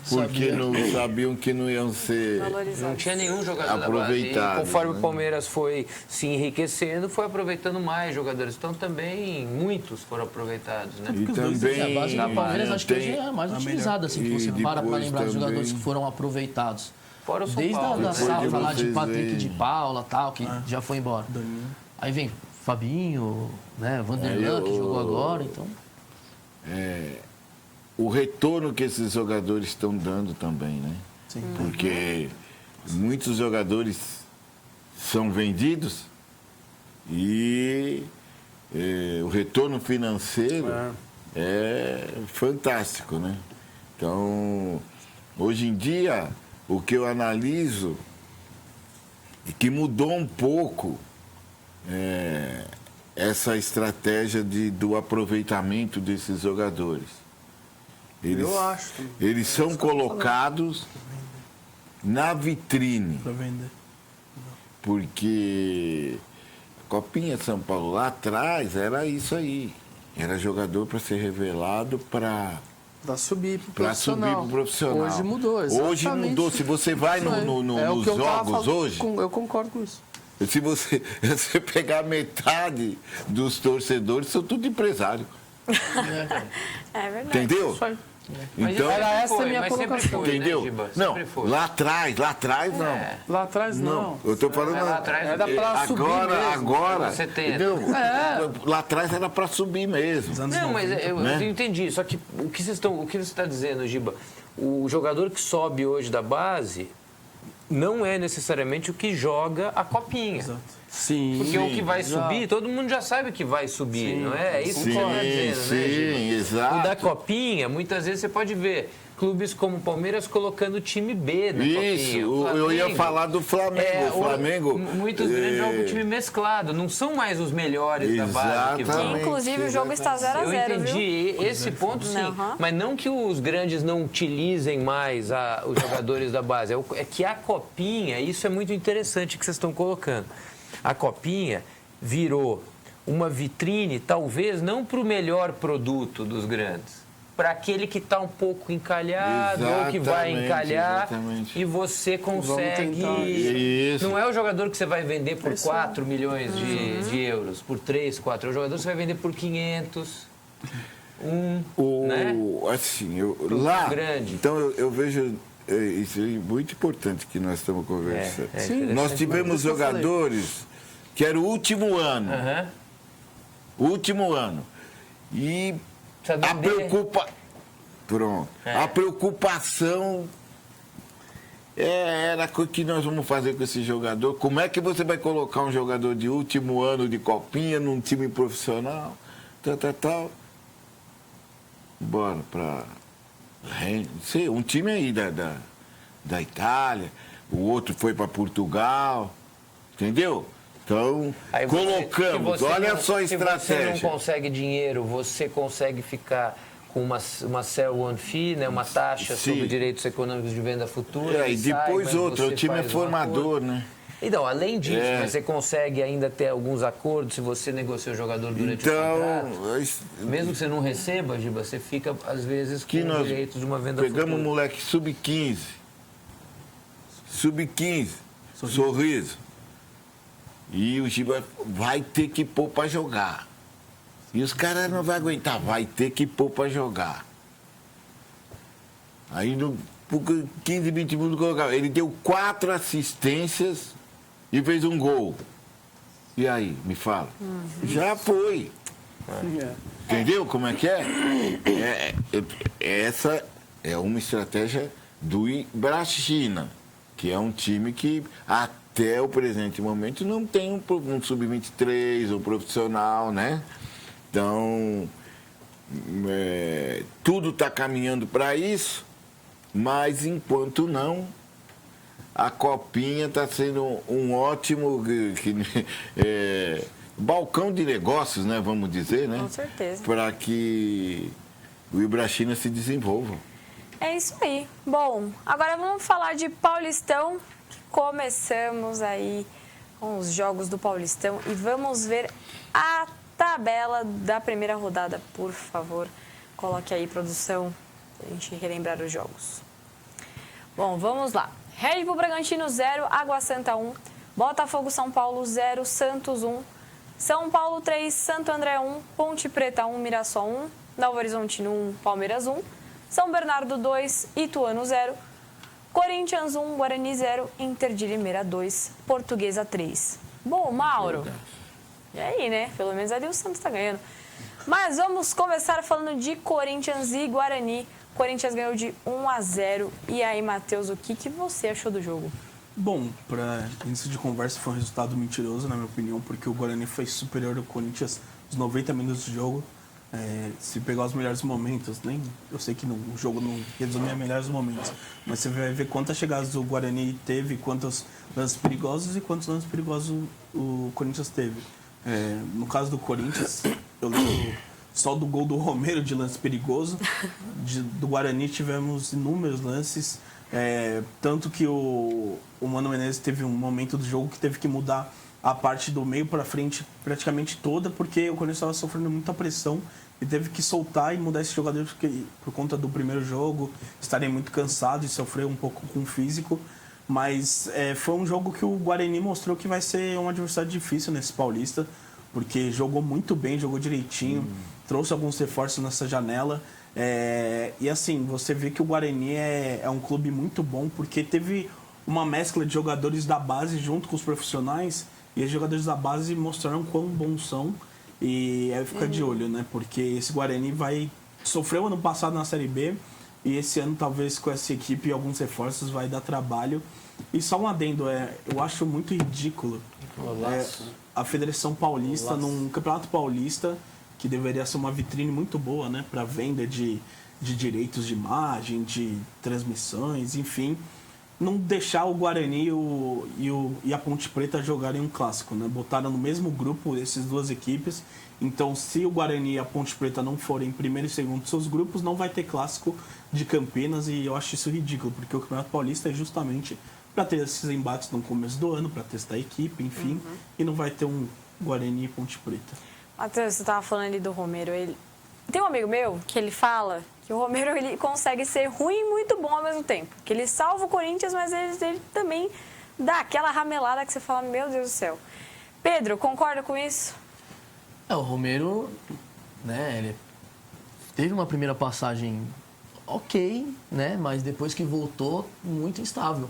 porque não sabiam que não iam ser Não tinha nenhum jogador aproveitados. da base. E conforme o Palmeiras foi se enriquecendo, foi aproveitando mais jogadores. Então também muitos foram aproveitados, né? E também A base do Palmeiras acho que hoje é a mais utilizada, assim, que você para depois lembrar dos também. jogadores que foram aproveitados. Fora o São Desde Paulo. da safra lá de vocês Patrick verem. de Paula, tal, que já foi embora. Aí vem Fabinho, né, Vanderlan, que jogou agora, então... O retorno que esses jogadores estão dando também, né? Sim. Porque muitos jogadores são vendidos e o retorno financeiro é fantástico, né? Então, hoje em dia, o que eu analiso é que mudou um pouco essa estratégia do aproveitamento desses jogadores. Eu acho. Eles são colocados na vitrine, Para vender. porque a Copinha São Paulo lá atrás era isso aí. Era jogador para ser revelado para subir pro profissional. Hoje mudou, exatamente. Hoje mudou. Se você vai nos jogos hoje, eu concordo com isso. se você pegar metade dos torcedores, são tudo empresário. É verdade. Entendeu? Mas Então, era essa a minha mas sempre colocação. foi, entendeu? né, Giba? Não, Sempre foi. lá atrás não. Lá atrás não. Eu tô falando. Lá atrás Era pra subir mesmo. Agora. Anos 70. Entendeu? Lá atrás era pra subir mesmo. Os anos Não, mas 90. eu né? entendi. Só que o que você está dizendo, Giba, o jogador que sobe hoje da base não é necessariamente o que joga a copinha. Exato. Sim. Porque o que vai exato. subir, todo mundo já sabe que vai subir, não é? É isso que você está dizendo, Sim, né, Giba? exato. O da copinha, muitas vezes você pode ver clubes como o Palmeiras colocando time B na copinha. Isso, O eu ia Flamengo, falar do Flamengo. O Flamengo. Muitos grandes jogam time mesclado, não são mais os melhores da base que vão. Exatamente. Inclusive, o jogo está 0 a 0, Eu viu? entendi esse ponto, sim. Uhum. Mas não que os grandes não utilizem mais os jogadores da base. É que a copinha, isso é muito interessante que vocês estão colocando. A copinha virou uma vitrine, talvez não para o melhor produto dos grandes, para aquele que está um pouco encalhado ou que vai Exatamente, encalhar exatamente. e você consegue... tentar isso. Não é o jogador que você vai vender por 4 milhões de euros, por 3, 4. É o jogador que você vai vender por 500, né? Assim, lá. grande. Então eu vejo isso é muito importante que nós estamos conversando. interessante. Nós tivemos jogadores que era o último ano. Aham. O último ano. E Precisa a vender. Pronto. A preocupação era o que nós vamos fazer com esse jogador. Como é que você vai colocar um jogador de último ano de copinha num time profissional? Tal. Bora pra sei, um time aí da Itália, o outro foi para Portugal, entendeu? Então, Aí colocamos, se você olha não- só a Se você estratégia. não consegue dinheiro, você consegue ficar com uma sell one fee, né? Uma taxa Sim. sobre direitos econômicos de venda futura. E ele sai, depois mas outro, você o time é faz um formador, acordo. né? Então, além disso, É. você consegue ainda ter alguns acordos se você negocia o jogador durante o contrato. Então, Mesmo que você não receba, Giba, você fica, às vezes, com que nós direitos de uma venda pegamos um futura. moleque sub-15, Sorriso, e o Giba vai ter que pôr para jogar. E os caras não vão aguentar, vai ter que pôr para jogar. Aí, por 15, 20 minutos, colocava. Ele deu 4 assistências e fez um gol. E aí, me fala? Já foi. Entendeu como é que é? Essa é uma estratégia do Ibrachina, que é um time que até o presente momento não tem um sub-23, um profissional, né? Então, tudo está caminhando para isso, mas enquanto não, a copinha está sendo um ótimo balcão de negócios, né? Vamos dizer, né? Com certeza. Para que o Ibrachina se desenvolva. É isso aí. Bom, agora vamos falar de Paulistão. Começamos aí com os jogos do Paulistão e vamos ver a tabela da primeira rodada, por favor. Coloque aí, produção, pra gente relembrar os jogos. Bom, vamos lá. Red Bull Bragantino 0, Água Santa 1, Botafogo São Paulo 0, Santos 1, São Paulo 3, Santo André 1, Ponte Preta 1, Mirassol 1, Novo Horizonte 1, Palmeiras 1, São Bernardo 2, Ituano 0, Corinthians 1, Guarani 0, Inter de Limeira 2, Portuguesa 3. Bom, Mauro, e aí, né? Pelo menos ali o Santos tá ganhando. Mas vamos começar falando de Corinthians e Guarani. Corinthians ganhou de 1-0. E aí, Matheus, o que você achou do jogo? Bom, para início de conversa foi um resultado mentiroso, na minha opinião, porque o Guarani foi superior ao Corinthians nos 90 minutos de jogo. Se pegar os melhores momentos, eu sei que o jogo não resume a melhores momentos, mas você vai ver quantas chegadas o Guarani teve, quantos lances perigosos e quantos lances perigosos o Corinthians teve. No caso do Corinthians, eu lembro só do gol do Romero de lance perigoso. Do Guarani tivemos inúmeros lances, tanto que o Mano Menezes teve um momento do jogo que teve que mudar a parte do meio para frente praticamente toda, porque o Corinthians estava sofrendo muita pressão e teve que soltar e mudar esse jogador por conta do primeiro jogo, estarem muito cansados e sofrer um pouco com o físico. Mas foi um jogo que o Guarani mostrou que vai ser um adversário difícil nesse Paulista, porque jogou muito bem, jogou direitinho, trouxe alguns reforços nessa janela. E assim, você vê que o Guarani é um clube muito bom, porque teve uma mescla de jogadores da base junto com os profissionais, e os jogadores da base mostraram quão bons são, e aí fica de olho, né? Porque esse Guarani sofreu ano passado na Série B, e esse ano talvez com essa equipe e alguns reforços vai dar trabalho. E só um adendo, eu acho muito ridículo a Federação Paulista, num Campeonato Paulista, que deveria ser uma vitrine muito boa, né, para venda de direitos de imagem, de transmissões, enfim, não deixar o Guarani e a Ponte Preta jogarem um clássico, né? Botaram no mesmo grupo essas duas equipes. Então, se o Guarani e a Ponte Preta não forem primeiro e segundo dos seus grupos, não vai ter clássico de Campinas, e eu acho isso ridículo, porque o Campeonato Paulista é justamente para ter esses embates no começo do ano, para testar a equipe, enfim, e não vai ter um Guarani e Ponte Preta. Matheus, você estava falando ali do Romero. Tem um amigo meu que ele fala que o Romero ele consegue ser ruim e muito bom ao mesmo tempo. Que ele salva o Corinthians, mas ele também dá aquela ramelada que você fala, meu Deus do céu. Pedro, concorda com isso? O Romero, né, ele teve uma primeira passagem ok, né, mas depois que voltou, muito instável.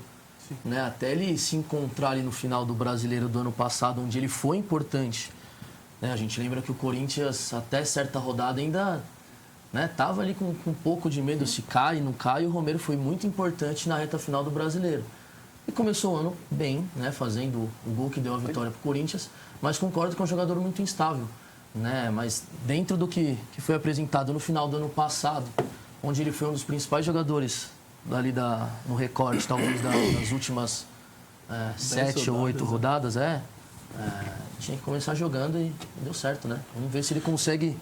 Né, até ele se encontrar ali no final do Brasileiro do ano passado, onde ele foi importante. A gente lembra que o Corinthians, até certa rodada, ainda estava ali com um pouco de medo se cai, não cai. E o Romero foi muito importante na reta final do Brasileiro. E começou o ano bem, né, fazendo o gol que deu a vitória para o Corinthians. Mas concordo que é um jogador muito instável. Né, mas dentro do que foi apresentado no final do ano passado, onde ele foi um dos principais jogadores ali no recorte, talvez das últimas 7 ou 8 rodadas, tinha que começar jogando e deu certo, né? Vamos ver se ele consegue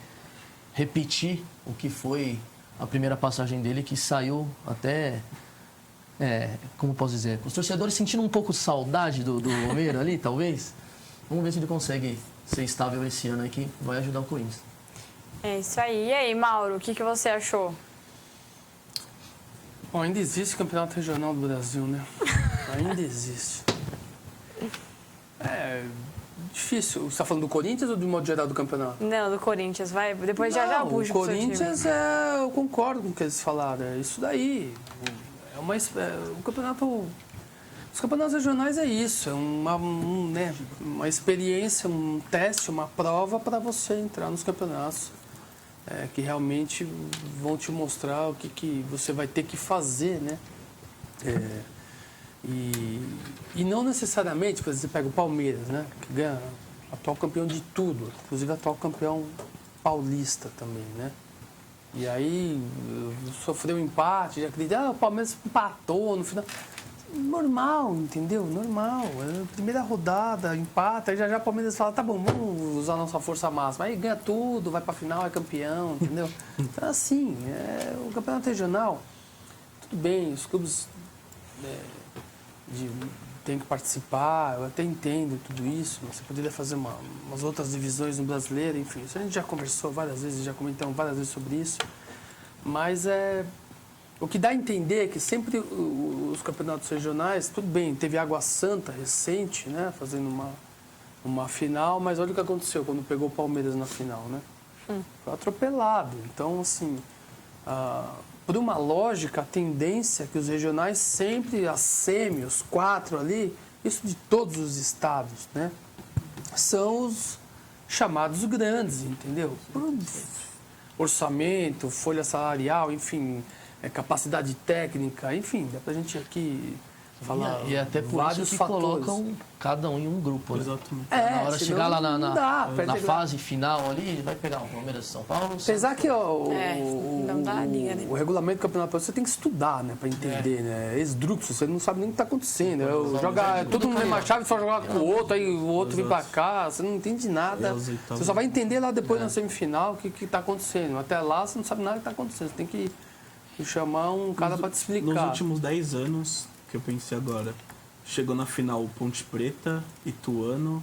repetir o que foi a primeira passagem dele, que saiu até, como posso dizer, os torcedores sentindo um pouco de saudade do Romero ali, talvez. Vamos ver se ele consegue ser estável esse ano aí, que vai ajudar o Corinthians. É isso aí. E aí, Mauro, o que você achou? Bom, ainda existe campeonato regional do Brasil, né? Ainda existe. Difícil. Você está falando do Corinthians ou do modo geral do campeonato? Não, do Corinthians. Vai, depois já puxo. O Corinthians, eu concordo com o que eles falaram. É isso daí. O campeonato... Os campeonatos regionais é isso. É uma experiência, um teste, uma prova para você entrar nos campeonatos. Que realmente vão te mostrar o que você vai ter que fazer, né? E não necessariamente, por exemplo, você pega o Palmeiras, né? Que ganha atual campeão de tudo, inclusive atual campeão paulista também, né? E aí sofreu um empate, já acredita, o Palmeiras empatou no final. Normal, entendeu? Normal. Primeira rodada, empata, aí já o Palmeiras fala, tá bom, vamos usar a nossa força máxima. Aí ganha tudo, vai pra final, é campeão, entendeu? Então, assim, o campeonato regional, tudo bem, os clubes têm que participar, eu até entendo tudo isso, mas você poderia fazer umas outras divisões no brasileiro, enfim. Isso a gente já conversou várias vezes, já comentamos várias vezes sobre isso, mas o que dá a entender é que sempre os campeonatos regionais, tudo bem, teve Água Santa recente, né, fazendo uma final, mas olha o que aconteceu quando pegou o Palmeiras na final, né? Foi atropelado. Então, assim, por uma lógica, a tendência é que os regionais sempre, a semi, os 4 ali, isso de todos os estados, né, são os chamados grandes, entendeu? Por orçamento, folha salarial, enfim... capacidade técnica, enfim, dá pra gente aqui falar e até por vários isso que fatores. colocam cada um em um grupo, né? Exatamente. Na hora de chegar lá na dá, fase final ali, vai pegar o Palmeiras de São Paulo. Apesar que não dá liga, né? o regulamento do campeonato você tem que estudar, né, para entender, né? Esdrúxulo, você não sabe nem o que tá acontecendo. Jogar todo mundo na chave, só jogar com o outro, aí o outro vem para cá, você não entende nada. Você só vai entender lá depois na semifinal o que tá acontecendo. Até lá você não sabe nada que tá acontecendo. Você tem que chamar um cara para te explicar. Nos últimos 10 anos, que eu pensei agora, chegou na final Ponte Preta, Ituano,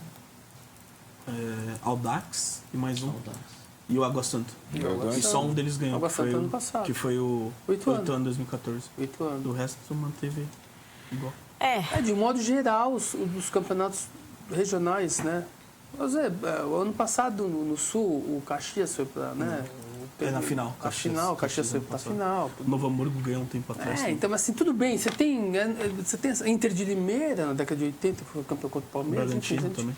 Audax e mais um. E o Água Santa. E só um deles ganhou. Água Santa ano passado. Que foi o Ituano 2014. Ituano. O resto manteve igual. De um modo geral, os campeonatos regionais, né? José, o ano passado no Sul, o Caxias foi para, né? Na final. O Caxias foi para a final. Novo Hamburgo ganhou um tempo atrás. Então, assim, tudo bem. Você tem a Inter de Limeira, na década de 80, que foi campeão contra o Palmeiras. Bragantino também.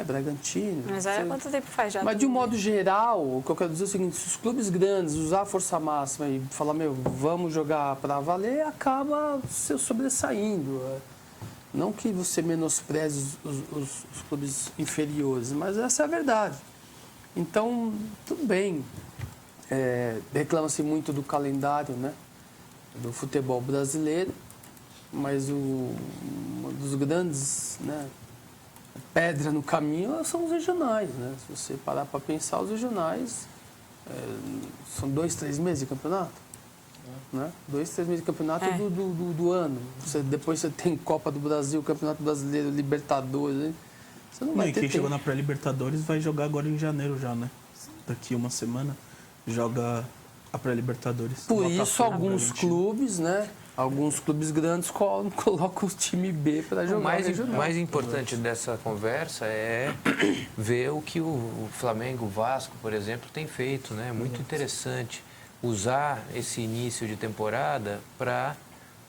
Bragantino. Mas olha quanto tempo faz já. Mas, de um modo geral, o que eu quero dizer é o seguinte, se os clubes grandes usar a força máxima e falar, vamos jogar para valer, acaba se sobressaindo. Não que você menospreze os clubes inferiores, mas essa é a verdade. Então, tudo bem. Reclama-se muito do calendário, né, do futebol brasileiro, mas uma dos grandes, né, pedra no caminho são os regionais, né? Se você parar para pensar, os regionais são 2, 3 meses de campeonato, né? 2, 3 meses de campeonato do ano. Depois você tem Copa do Brasil, Campeonato Brasileiro, Libertadores, né? Você não vai ter quem tempo. chegou na pré-Libertadores vai jogar agora em janeiro já, né? Daqui uma semana joga a pré-Libertadores. Por isso, alguns clubes, né? Alguns clubes grandes colocam o time B para jogar. O mais importante dessa conversa é ver o que o Flamengo, o Vasco, por exemplo, tem feito, né? Muito interessante usar esse início de temporada para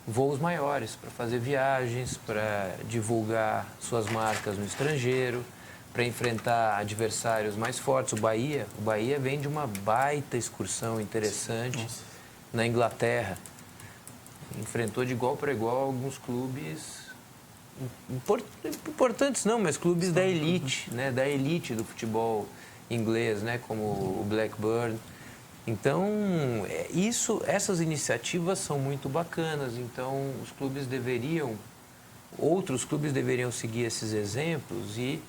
voos maiores, para fazer viagens, para divulgar suas marcas no estrangeiro, para enfrentar adversários mais fortes. O Bahia vem de uma baita excursão interessante na Inglaterra. Enfrentou de igual para igual alguns clubes importantes, não, mas clubes da elite, né? Da elite do futebol inglês, né? Como o Blackburn. Então, essas iniciativas são muito bacanas. Então, outros clubes deveriam seguir esses exemplos e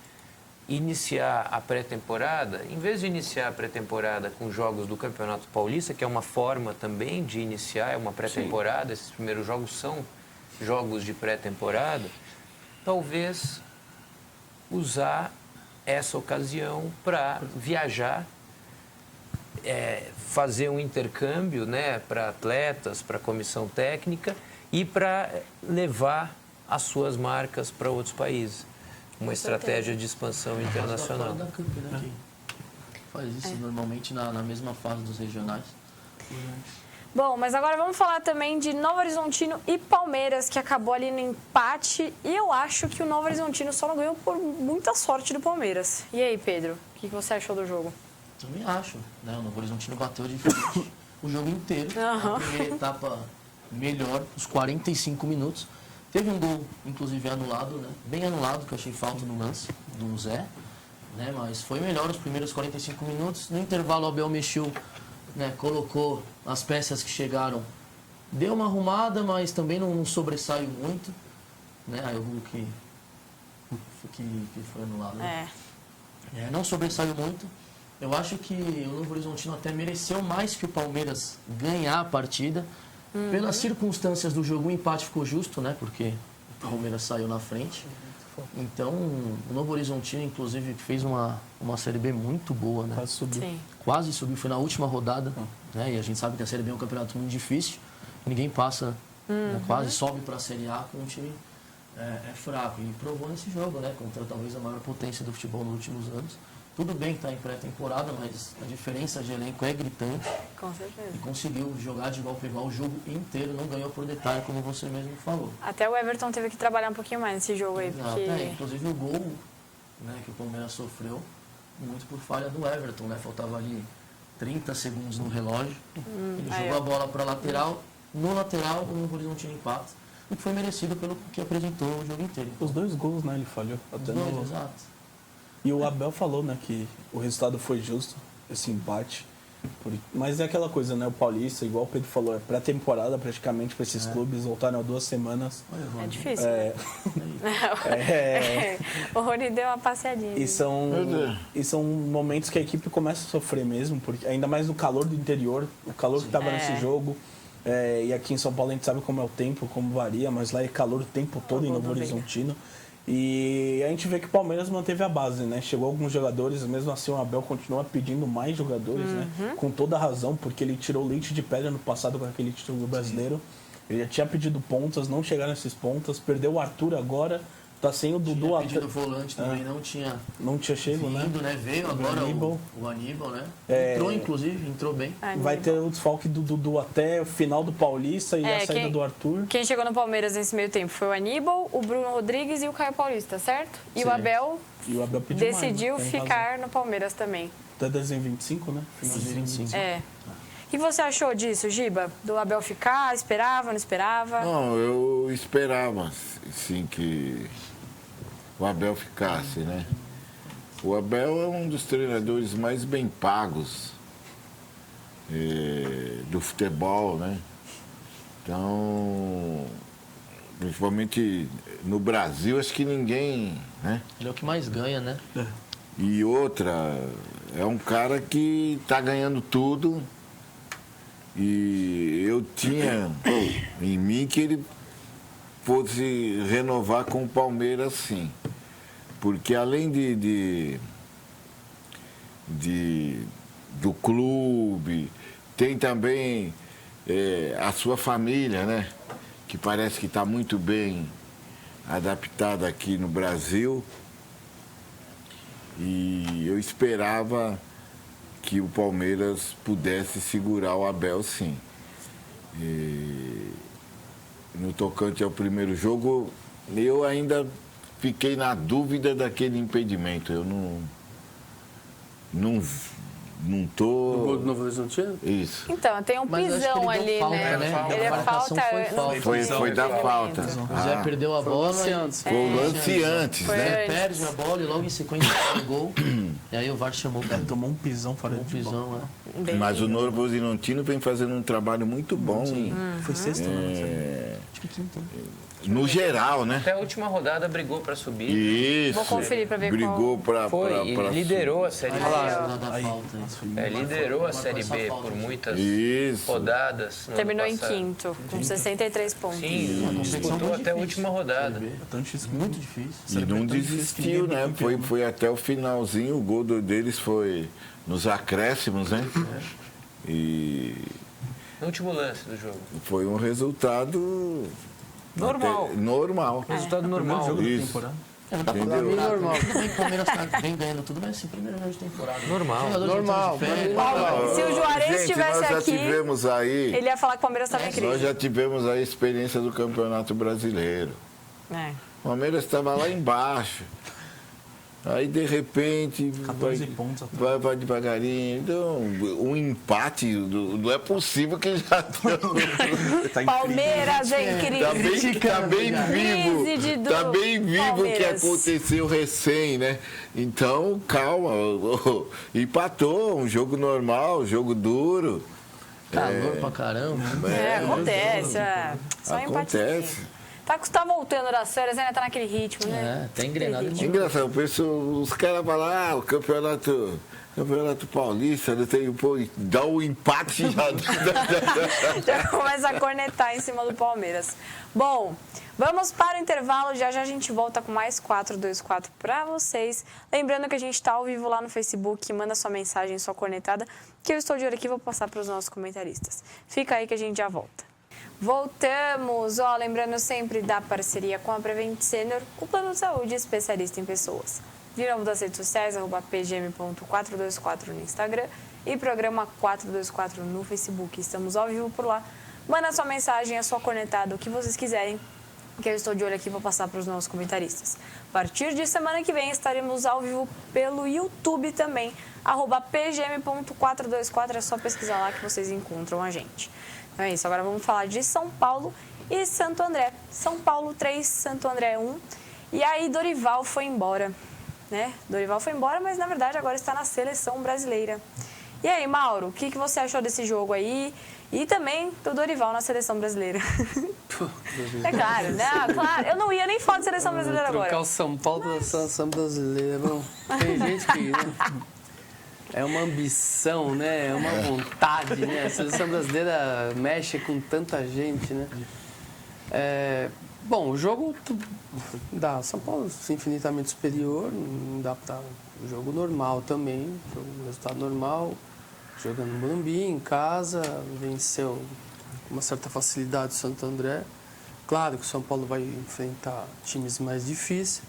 iniciar a pré-temporada, em vez de iniciar a pré-temporada com jogos do Campeonato Paulista, que é uma forma também de iniciar, uma pré-temporada, esses primeiros jogos são jogos de pré-temporada, talvez usar essa ocasião para viajar, fazer um intercâmbio, né, para atletas, para a comissão técnica e para levar as suas marcas para outros países. Uma estratégia de expansão internacional. Da Cup, né, que faz isso normalmente na mesma fase dos regionais. Bom, mas agora vamos falar também de Novo Horizontino e Palmeiras, que acabou ali no empate. E eu acho que o Novo Horizontino só não ganhou por muita sorte do Palmeiras. E aí, Pedro, o que você achou do jogo? Também acho, né? O Novo Horizontino bateu de frente o jogo inteiro. A primeira etapa melhor, os 45 minutos. Teve um gol, inclusive, anulado, né? Bem anulado, que eu achei falta no lance, do Zé. Né? Mas foi melhor os primeiros 45 minutos. No intervalo, o Abel mexeu, né? Colocou as peças que chegaram. Deu uma arrumada, mas também não sobressaiu muito. Né? Aí eu vi que foi anulado. Né? Não sobressaiu muito. Eu acho que o Novo Horizontino até mereceu mais que o Palmeiras ganhar a partida. Pelas circunstâncias do jogo, o empate ficou justo, né? Porque o Palmeiras saiu na frente. Então, o Novo Horizontino, inclusive, fez uma Série B muito boa, né? Quase subiu. Sim. Quase subiu, foi na última rodada. Né? E a gente sabe que a Série B é um campeonato muito difícil. Ninguém passa, né? Quase sobe para a Série A com um time fraco. E provou nesse jogo, né? Contra talvez a maior potência do futebol nos últimos anos. Tudo bem que está em pré-temporada, mas a diferença de elenco é gritante. Com certeza. E conseguiu jogar de igual para igual o jogo inteiro, não ganhou por detalhe, como você mesmo falou. Até o Everton teve que trabalhar um pouquinho mais nesse jogo aí, Exato, porque... inclusive o gol, né, que o Palmeiras sofreu, muito por falha do Everton, né? Faltava ali 30 segundos no relógio. Ele jogou a bola para a lateral, no lateral o Novo Horizontino empata, o que foi merecido pelo que apresentou o jogo inteiro. Os 2 gols, né, ele falhou. Até Exato. E o Abel falou, né, que o resultado foi justo, esse empate. Mas é aquela coisa, né, o Paulista, igual o Pedro falou, é pré-temporada praticamente para esses clubes, voltaram há 2 semanas. É difícil. O Rony deu uma passeadinha. E são momentos que a equipe começa a sofrer mesmo, porque ainda mais no calor do interior, o calor que estava nesse jogo. E aqui em São Paulo a gente sabe como é o tempo, como varia, mas lá é calor o tempo todo em Novo Horizontino. E a gente vê que o Palmeiras manteve a base, né? Chegou alguns jogadores, mesmo assim o Abel continua pedindo mais jogadores, né? Com toda a razão, porque ele tirou leite de pedra no passado com aquele título brasileiro. Ele já tinha pedido pontas, não chegaram esses pontas, perdeu o Arthur agora, Tá sem o Dudu Tinha pedido volante também, não tinha Não tinha chego, vindo, né? Veio agora Aníbal. o Aníbal, né? É. Entrou, inclusive, entrou bem. Vai ter o desfalque do Dudu até o final do Paulista e a saída do Arthur. Quem chegou no Palmeiras nesse meio tempo foi o Aníbal, o Bruno Rodrigues e o Caio Paulista, certo? E o Abel E o Abel pediu decidiu mais, né? Tem ficar no Palmeiras também. razão. Até dezembro 25, né? Finalzinho 25. É. O que você achou disso, Giba? Do Abel ficar? Esperava, não esperava? Não, eu esperava, sim, que o Abel ficasse, né? O Abel é um dos treinadores mais bem pagos do futebol, né? Então, principalmente no Brasil, acho que ninguém, né? Ele é o que mais ganha, né? E outra, é um cara que está ganhando tudo. E eu tinha em mim que ele fosse renovar com o Palmeiras, sim. Porque além do clube, tem também a sua família, né? Que parece que está muito bem adaptada aqui no Brasil. E eu esperava que o Palmeiras pudesse segurar o Abel, sim. E no tocante ao primeiro jogo, eu ainda fiquei na dúvida daquele impedimento. Eu não tô... No gol do Novo Horizontino? Isso. Então, tem um Mas eu acho que pisão ele deu ali, falta, né? né? Ele A é marcação falta. foi falta. Foi da falta. O Zé perdeu a bola. lance antes. Foi o lance antes, Foi né? antes. Perde a bola e logo em sequência o gol. E aí o VAR chamou pra Tomou um pisão fora um de bola. pisão, né? Bem- Mas o Novo Horizontino vem fazendo um trabalho muito bom. Foi sexta, né? Acho que quinta. Né? No geral, né? Até a última rodada brigou para subir. Isso. Vou conferir pra ver Brigou pra Foi, e liderou a Série B. Da falta. Liderou a Série B por muitas Isso. rodadas. no Terminou ano em passado. quinto, com 63 pontos. Sim, disputou até a última rodada. Tão difícil, Muito difícil. E não desistiu, né? Foi até o finalzinho, o gol deles foi nos acréscimos, né? E No último lance do jogo. foi um resultado Normal. normal. Resultado normal. Jogo da Isso. temporada. Não dá pra Entendeu? lembrar. Normal. Tudo bem que o Palmeiras vem ganhando tudo, mas assim, primeiro jogo de temporada. Normal. Jogadores Normal. entrando de férias. Paulo, se o Juarez Gente, estivesse nós já aqui, tivemos aí, ele ia falar que o Palmeiras estava em nós crise. já tivemos a experiência do Campeonato Brasileiro. É. O Palmeiras estava lá embaixo. Aí, de repente, 14 pontos atrás. vai devagarinho. Então, um empate, não é possível que já Tá em Palmeiras em crise. Tá bem vivo. Crise de Tá bem vivo o que Palmeiras. aconteceu recém, né? Então, calma. Empatou, um jogo normal, um jogo duro. Calor pra caramba. Acontece. Só um empatezinho. Acontece. Tá voltando das férias, ainda tá naquele ritmo, né? Tá engrenado. É engraçado, os caras falam, o campeonato paulista, né, dá um empate já. Já começa a cornetar em cima do Palmeiras. Bom, vamos para o intervalo. Já já a gente volta com mais 424 para vocês. Lembrando que a gente está ao vivo lá no Facebook. Manda sua mensagem, sua cornetada, que eu estou de olho aqui e vou passar para os nossos comentaristas. Fica aí que a gente já volta. Voltamos! Lembrando sempre da parceria com a Prevent Senior, o plano de saúde especialista em pessoas. De novo das redes sociais, @pgm.424 no Instagram e programa 424 no Facebook. Estamos ao vivo por lá. Manda sua mensagem, a sua cornetada, o que vocês quiserem, que eu estou de olho aqui e vou passar para os nossos comentaristas. A partir de semana que vem estaremos ao vivo pelo YouTube também, @pgm.424, é só pesquisar lá que vocês encontram a gente. Então é isso, agora vamos falar de São Paulo e Santo André. São Paulo 3, Santo André 1. E aí Dorival foi embora, né? Dorival foi embora, mas na verdade agora está na seleção brasileira. E aí, Mauro, o que você achou desse jogo aí? E também do Dorival na seleção brasileira. É claro, né? Claro, eu não ia nem falar de seleção brasileira agora. Trocar o São Paulo da seleção brasileira. Bom, tem gente que... Né? É uma ambição, né? É uma vontade, né? A seleção brasileira mexe com tanta gente, né? Bom, o jogo da São Paulo é infinitamente superior, não dá para... Jogo normal também, resultado normal, jogando no Morumbi, em casa, venceu com uma certa facilidade o Santo André. Claro que o São Paulo vai enfrentar times mais difíceis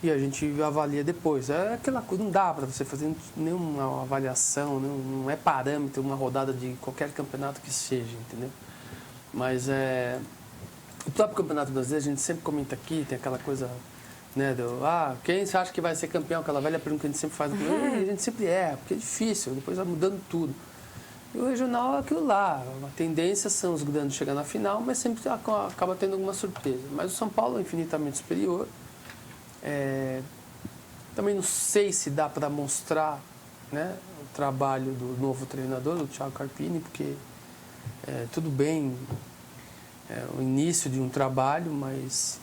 e a gente avalia depois. É aquela coisa, não dá para você fazer nenhuma avaliação, não é parâmetro uma rodada de qualquer campeonato que seja, entendeu? Mas o próprio Campeonato Brasileiro, a gente sempre comenta aqui, tem aquela coisa, né, quem você acha que vai ser campeão? Aquela velha pergunta que a gente sempre faz, e a gente sempre porque é difícil, depois vai mudando tudo. E o regional é aquilo lá, a tendência são os grandes chegar na final, mas sempre acaba tendo alguma surpresa. Mas o São Paulo é infinitamente superior. Também não sei se dá para mostrar, né, o trabalho do novo treinador, do Thiago Carpini, porque tudo bem, o início de um trabalho, mas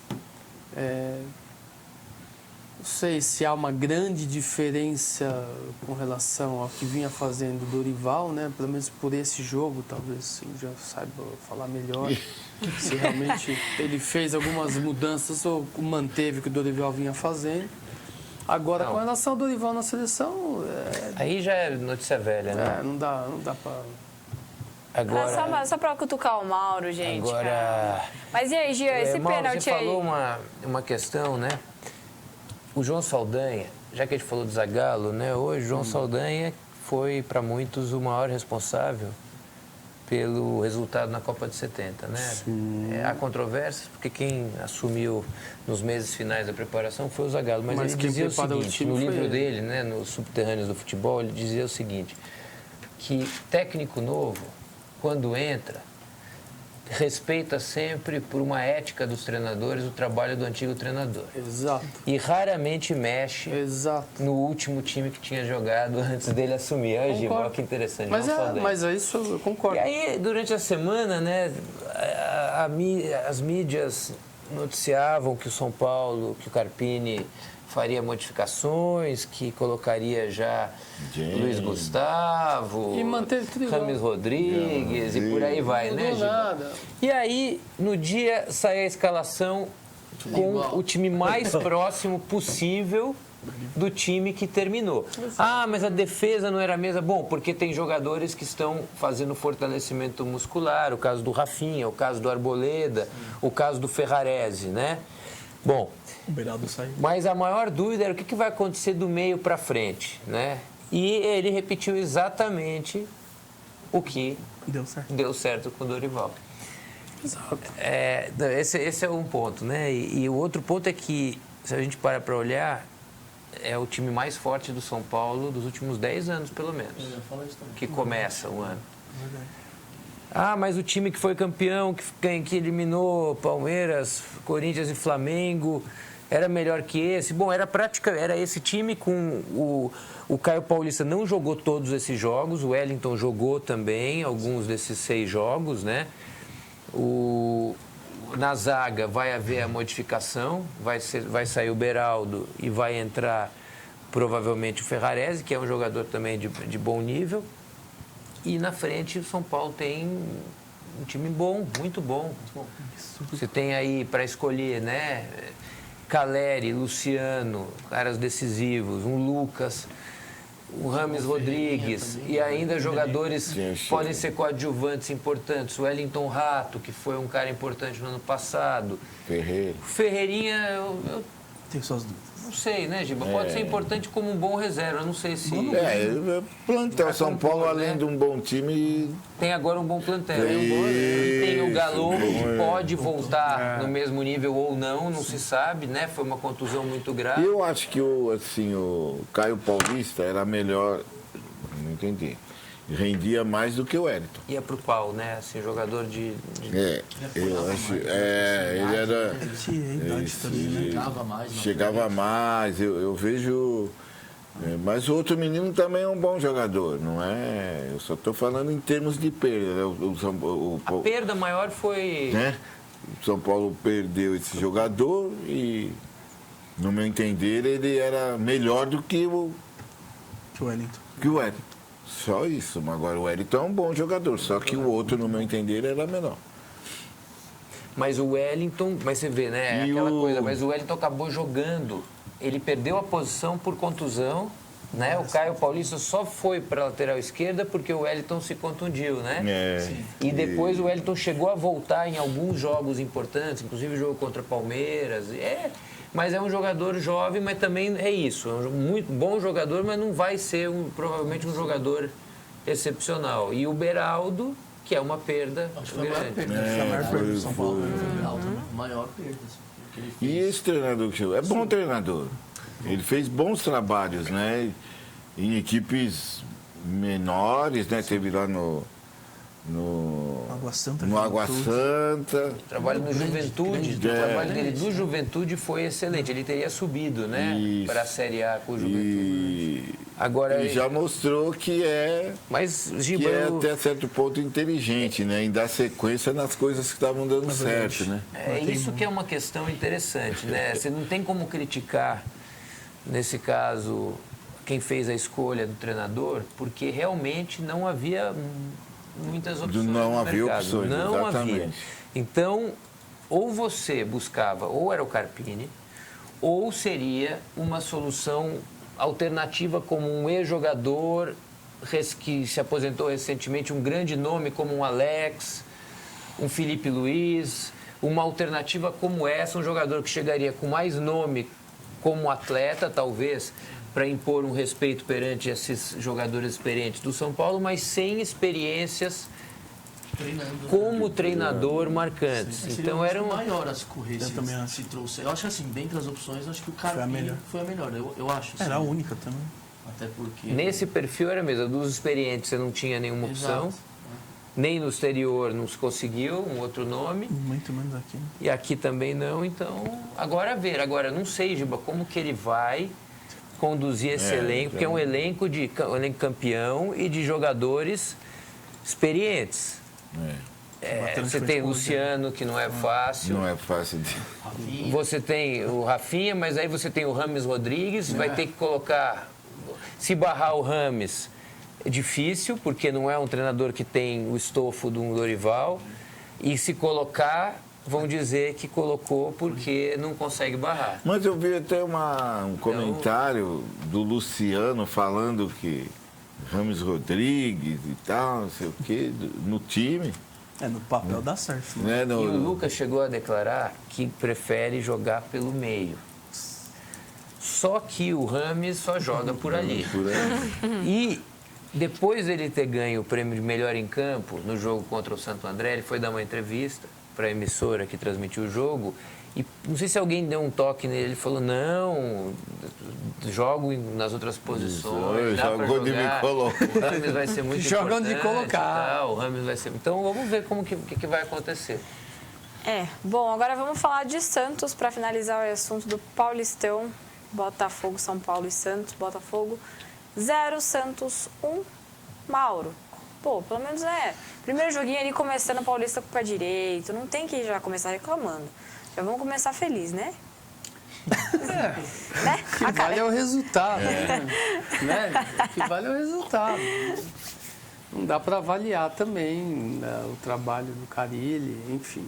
não sei se há uma grande diferença com relação ao que vinha fazendo o Dorival, né? Pelo menos por esse jogo, talvez eu já saiba falar melhor. Se realmente ele fez algumas mudanças ou manteve o que o Dorival vinha fazendo. Agora, com relação ao Dorival na seleção... Aí já é notícia velha, né? Não dá para... Agora... Só para cutucar o Mauro, gente. Agora... Cara. Mas e aí, Gia, esse Mauro, pênalti você aí? falou uma questão, né? O João Saldanha, já que a gente falou do Zagallo, né? Hoje o João Saldanha foi, para muitos, o maior responsável pelo resultado na Copa de 70, né? Há controvérsias, porque quem assumiu nos meses finais da preparação foi o Zagallo. Mas ele dizia o seguinte, no livro dele, né, nos Subterrâneos do Futebol, ele dizia o seguinte, que técnico novo, quando entra, respeita sempre, por uma ética dos treinadores, o trabalho do antigo treinador. Exato. E raramente mexe no último time que tinha jogado antes dele assumir. Olha, Gil, olha que interessante. Mas é isso, eu concordo. E aí, durante a semana, né, as mídias noticiavam que o São Paulo, que o Carpini faria modificações, que colocaria já Luiz Gustavo, e manteve tudo igual. Rames Rodrigues e por aí vai, né, Gil? Nada. E aí, no dia, sai a escalação com o time mais próximo possível do time que terminou. Mas a defesa não era a mesma. Bom, porque tem jogadores que estão fazendo fortalecimento muscular, o caso do Rafinha, o caso do Arboleda, o caso do Ferrarese, né? Bom, mas a maior dúvida era o que vai acontecer do meio para frente, né? E ele repetiu exatamente o que deu certo com o Dorival. Exato. Esse é um ponto, né? E o outro ponto é que, se a gente para olhar, é o time mais forte do São Paulo dos últimos 10 anos, pelo menos, que começa o ano. Mas o time que foi campeão, que eliminou Palmeiras, Corinthians e Flamengo, era melhor que esse. Bom, era esse time com o Caio Paulista não jogou todos esses jogos, o Wellington jogou também alguns desses 6 jogos, né? Na zaga vai haver a modificação, vai sair o Beraldo e vai entrar provavelmente o Ferrarese, que é um jogador também de bom nível. E na frente o São Paulo tem um time bom, muito bom. Você tem aí para escolher, né? Caleri, Luciano, caras decisivos, um Lucas, o Rames Rodrigues e ainda jogadores que podem ser coadjuvantes importantes. O Wellington Rato, que foi um cara importante no ano passado. Ferreirinha, eu tenho suas dúvidas. Não sei, né, Giba? Pode ser importante como um bom reserva, eu não sei se... Plantel São Paulo, além de um bom time... Tem agora um bom plantel. Tem o Galo, que pode voltar no mesmo nível ou não se sabe, né? Foi uma contusão muito grave. Eu acho que o Caio Paulista era melhor, não entendi, rendia mais do que o Wellington. Ia pro qual, né? Assim, jogador de... eu acho... ele era... Chegava mais. Eu vejo... Mas o outro menino também é um bom jogador, não é? Eu só estou falando em termos de perda. A perda maior foi... Né? O São Paulo perdeu esse jogador e, no meu entender, ele era melhor do que o Wellington. Só isso, mas agora o Wellington é um bom jogador, só que o outro, no meu entender, era menor. Mas o Wellington, mas você vê, né? Aquela coisa, mas o Wellington acabou jogando. Ele perdeu a posição por contusão né? O Caio Paulista só foi para a lateral esquerda porque o Wellington se contundiu, né? E depois o Wellington chegou a voltar em alguns jogos importantes, inclusive o jogo contra Palmeiras. Mas é um jogador jovem, mas também é isso. É um muito bom jogador, mas não vai ser provavelmente um jogador excepcional. E o Beraldo, que é uma perda grande. Foi a maior perda do São Paulo. Maior perda. Assim, e esse treinador que chegou? É bom treinador. Ele fez bons trabalhos, né? Em equipes menores, né? Teve lá no Água Santa. No Água Santa. O trabalho no Juventude, o trabalho dele do Juventude foi excelente. Ele teria subido, né? Para a Série A com o Juventude. Agora ele já mostrou que é, mas, Giba, que é até certo ponto inteligente, né? Em dar sequência nas coisas que estavam dando certo, né? É isso que é uma questão interessante, né? Você não tem como criticar, nesse caso, quem fez a escolha do treinador, porque realmente não havia muitas opções. Não havia opções, não exatamente. havia. Então, ou você buscava, ou era o Carpini, ou seria uma solução alternativa como um ex-jogador que se aposentou recentemente, um grande nome como um Alex, um Felipe Luiz, uma alternativa como essa, um jogador que chegaria com mais nome como atleta, talvez, para impor um respeito perante esses jogadores experientes do São Paulo, mas sem experiências como treinador marcantes. Então era maior as corridas se trouxe. Eu acho assim, dentre as opções, acho que o Carpini foi a melhor. Eu acho. Assim, era a única também. Até porque nesse perfil era mesmo, dos experientes você não tinha nenhuma opção. Nem no exterior não se conseguiu um outro nome. Muito menos aqui. E aqui também não. Então, agora Agora, não sei, Giba, como que ele vai conduzir esse elenco, porque é um elenco campeão e de jogadores experientes. Você tem o Luciano, que não é fácil. Não é fácil. Você tem o Rafinha, mas aí você tem o Rames Rodrigues, vai ter que colocar... Se barrar o Rames, é difícil, porque não é um treinador que tem o estofo de um Dorival. E se colocar, vão dizer que colocou porque não consegue barrar. Mas eu vi até um comentário do Luciano falando que Rames Rodrigues e tal, não sei o quê, no time. No papel dá certo. Né? E o Lucas chegou a declarar que prefere jogar pelo meio. Só que o Rames só joga por ali. E depois dele ter ganho o prêmio de melhor em campo no jogo contra o Santo André, ele foi dar uma entrevista para a emissora que transmitiu o jogo. E não sei se alguém deu um toque nele, ele falou, não, jogo nas outras posições, dá pra jogar, o Rames vai ser muito jogando de colocar. O Rames vai ser... Então vamos ver como que vai acontecer. Bom, agora vamos falar de Santos para finalizar o assunto do Paulistão. Botafogo, São Paulo e Santos. Botafogo 0, Santos 1. Mauro, pô, pelo menos primeiro joguinho ali começando o Paulista com o pé direito. Não tem que já começar reclamando. Já vamos começar feliz, né? Né? O que vale é o resultado. Né? O que vale é o resultado. Não dá para avaliar também, né, o trabalho do Carille, enfim.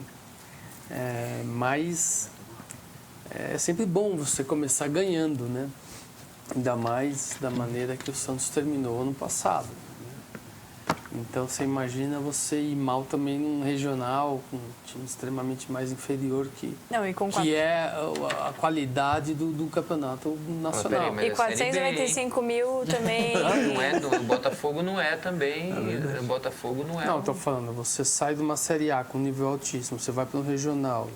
Mas é sempre bom você começar ganhando, né? Ainda mais da maneira que o Santos terminou ano passado. Então, você imagina você ir mal também num regional, com um time extremamente mais inferior que é a qualidade do campeonato nacional. E 495 mil também... O Botafogo não é também... O Botafogo não é... Não, estou falando, você sai de uma Série A com nível altíssimo, você vai para um regional,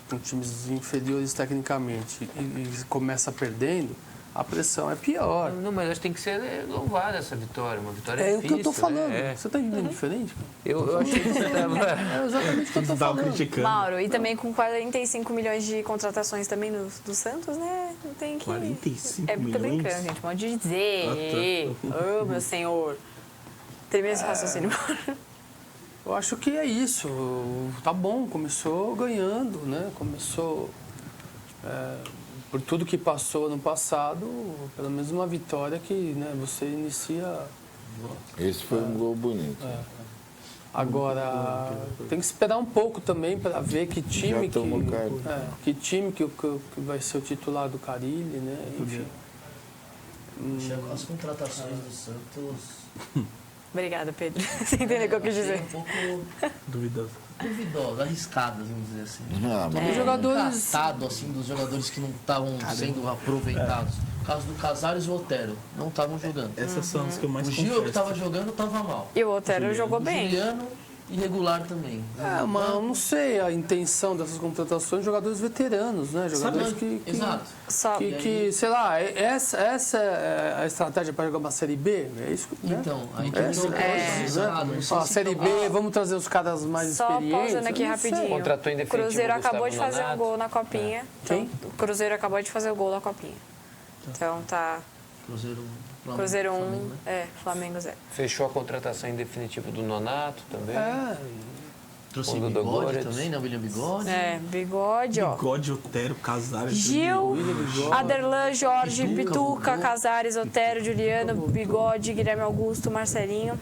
com times inferiores tecnicamente, e começa perdendo... A pressão é pior. Não, mas acho que tem que ser louvada essa vitória. Uma vitória difícil. É o que eu estou falando. Né? Você está entendendo diferente? Eu achei que você estava... É exatamente o que eu estou falando. Criticando. Mauro, e também com 45 milhões de contratações também do Santos, né? Não tem que... 45 milhões? Tô brincando, gente. Pode dizer. Oh, meu senhor. Termina esse raciocínio. Eu acho que é isso. Tá bom, começou ganhando, né? Começou... por tudo que passou ano passado, pelo menos uma vitória que, né, você inicia... Esse foi um gol bonito. Agora, tem que esperar um pouco também para ver que time que vai ser o titular do Carille, né? Enfim. As contratações do Santos... Obrigada, Pedro. Você entendeu o que eu quis dizer? Um pouco Duvidoso. duvidosas, arriscadas, vamos dizer assim. Não, Os jogadores... Engraçado, assim, dos jogadores que não estavam sendo aproveitados. O caso do Casares e o Otero, não estavam jogando. Essas são as que eu mais O Gil, que contesto. estava jogando, estava mal. E o Otero jogou O bem. Juliano, irregular também. mas eu não sei a intenção dessas contratações de jogadores veteranos, né? Jogadores que Exato. Só sei lá, essa é a estratégia para jogar uma Série B? É isso? Né? Então, aí que A Série B, vamos trazer os caras mais Só experientes. pausando aqui eu não sei. rapidinho. Contratou em O definitivo Cruzeiro o Gustavo acabou de fazer um Nonato. gol na Copinha. Quem? Então, o Cruzeiro acabou de fazer o gol na Copinha. Então tá. Cruzeiro 1, Flamengo 0. Fechou a contratação em definitivo do Nonato também. Trouxe O do Bigode Goretz. também, né? O William Bigode. Bigode, ó. Bigode, Otero, Casares. Gil, Aderlan, Jorge, Pituca, Casares, Otero, Juliano, Bigode, Guilherme Augusto, Marcelinho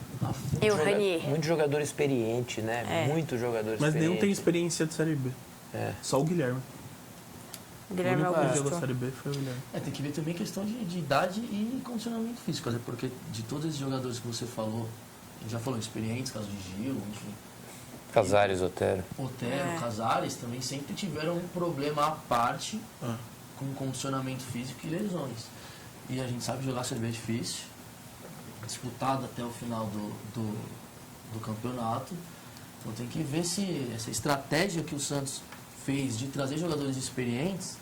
e o Ranier. Muito jogador experiente, né? Muito jogador Mas experiente. nenhum tem experiência de Série B. É. Só o Guilherme. Guilherme O único que jogou Augusto. Série B foi o Guilherme. Tem que ver também questão de idade e condicionamento físico, né? Porque de todos esses jogadores que você falou, a gente já falou experientes, caso de Gil, enfim. Casares, Otero. Otero, Casares também sempre tiveram um problema à parte com condicionamento físico e lesões. E a gente sabe jogar Série B é difícil, disputado até o final do campeonato. Então tem que ver se essa estratégia que o Santos fez de trazer jogadores experientes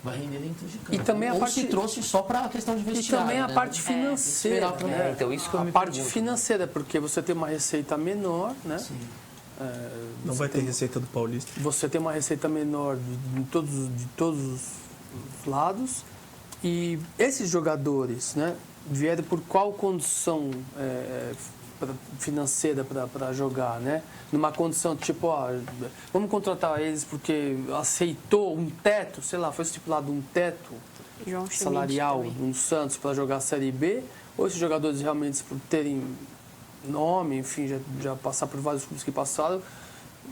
vai render dentro de campo. E também a Ou parte- se trouxe só para a questão de E vestiário. também a né? parte financeira, Esperar pra né? Então, isso que eu A me parte pergunto. financeira, porque você tem uma receita menor, né? Sim. Não vai ter receita do Paulista. Você tem uma receita menor de todos os lados. E esses jogadores, né, vieram por qual condição financeira para jogar, né? Numa condição tipo, vamos contratar eles porque aceitou um teto, sei lá, foi estipulado um teto João Schmidt salarial também. no Santos para jogar a Série B, ou esses jogadores realmente por terem nome, enfim, já passar por vários clubes que passaram,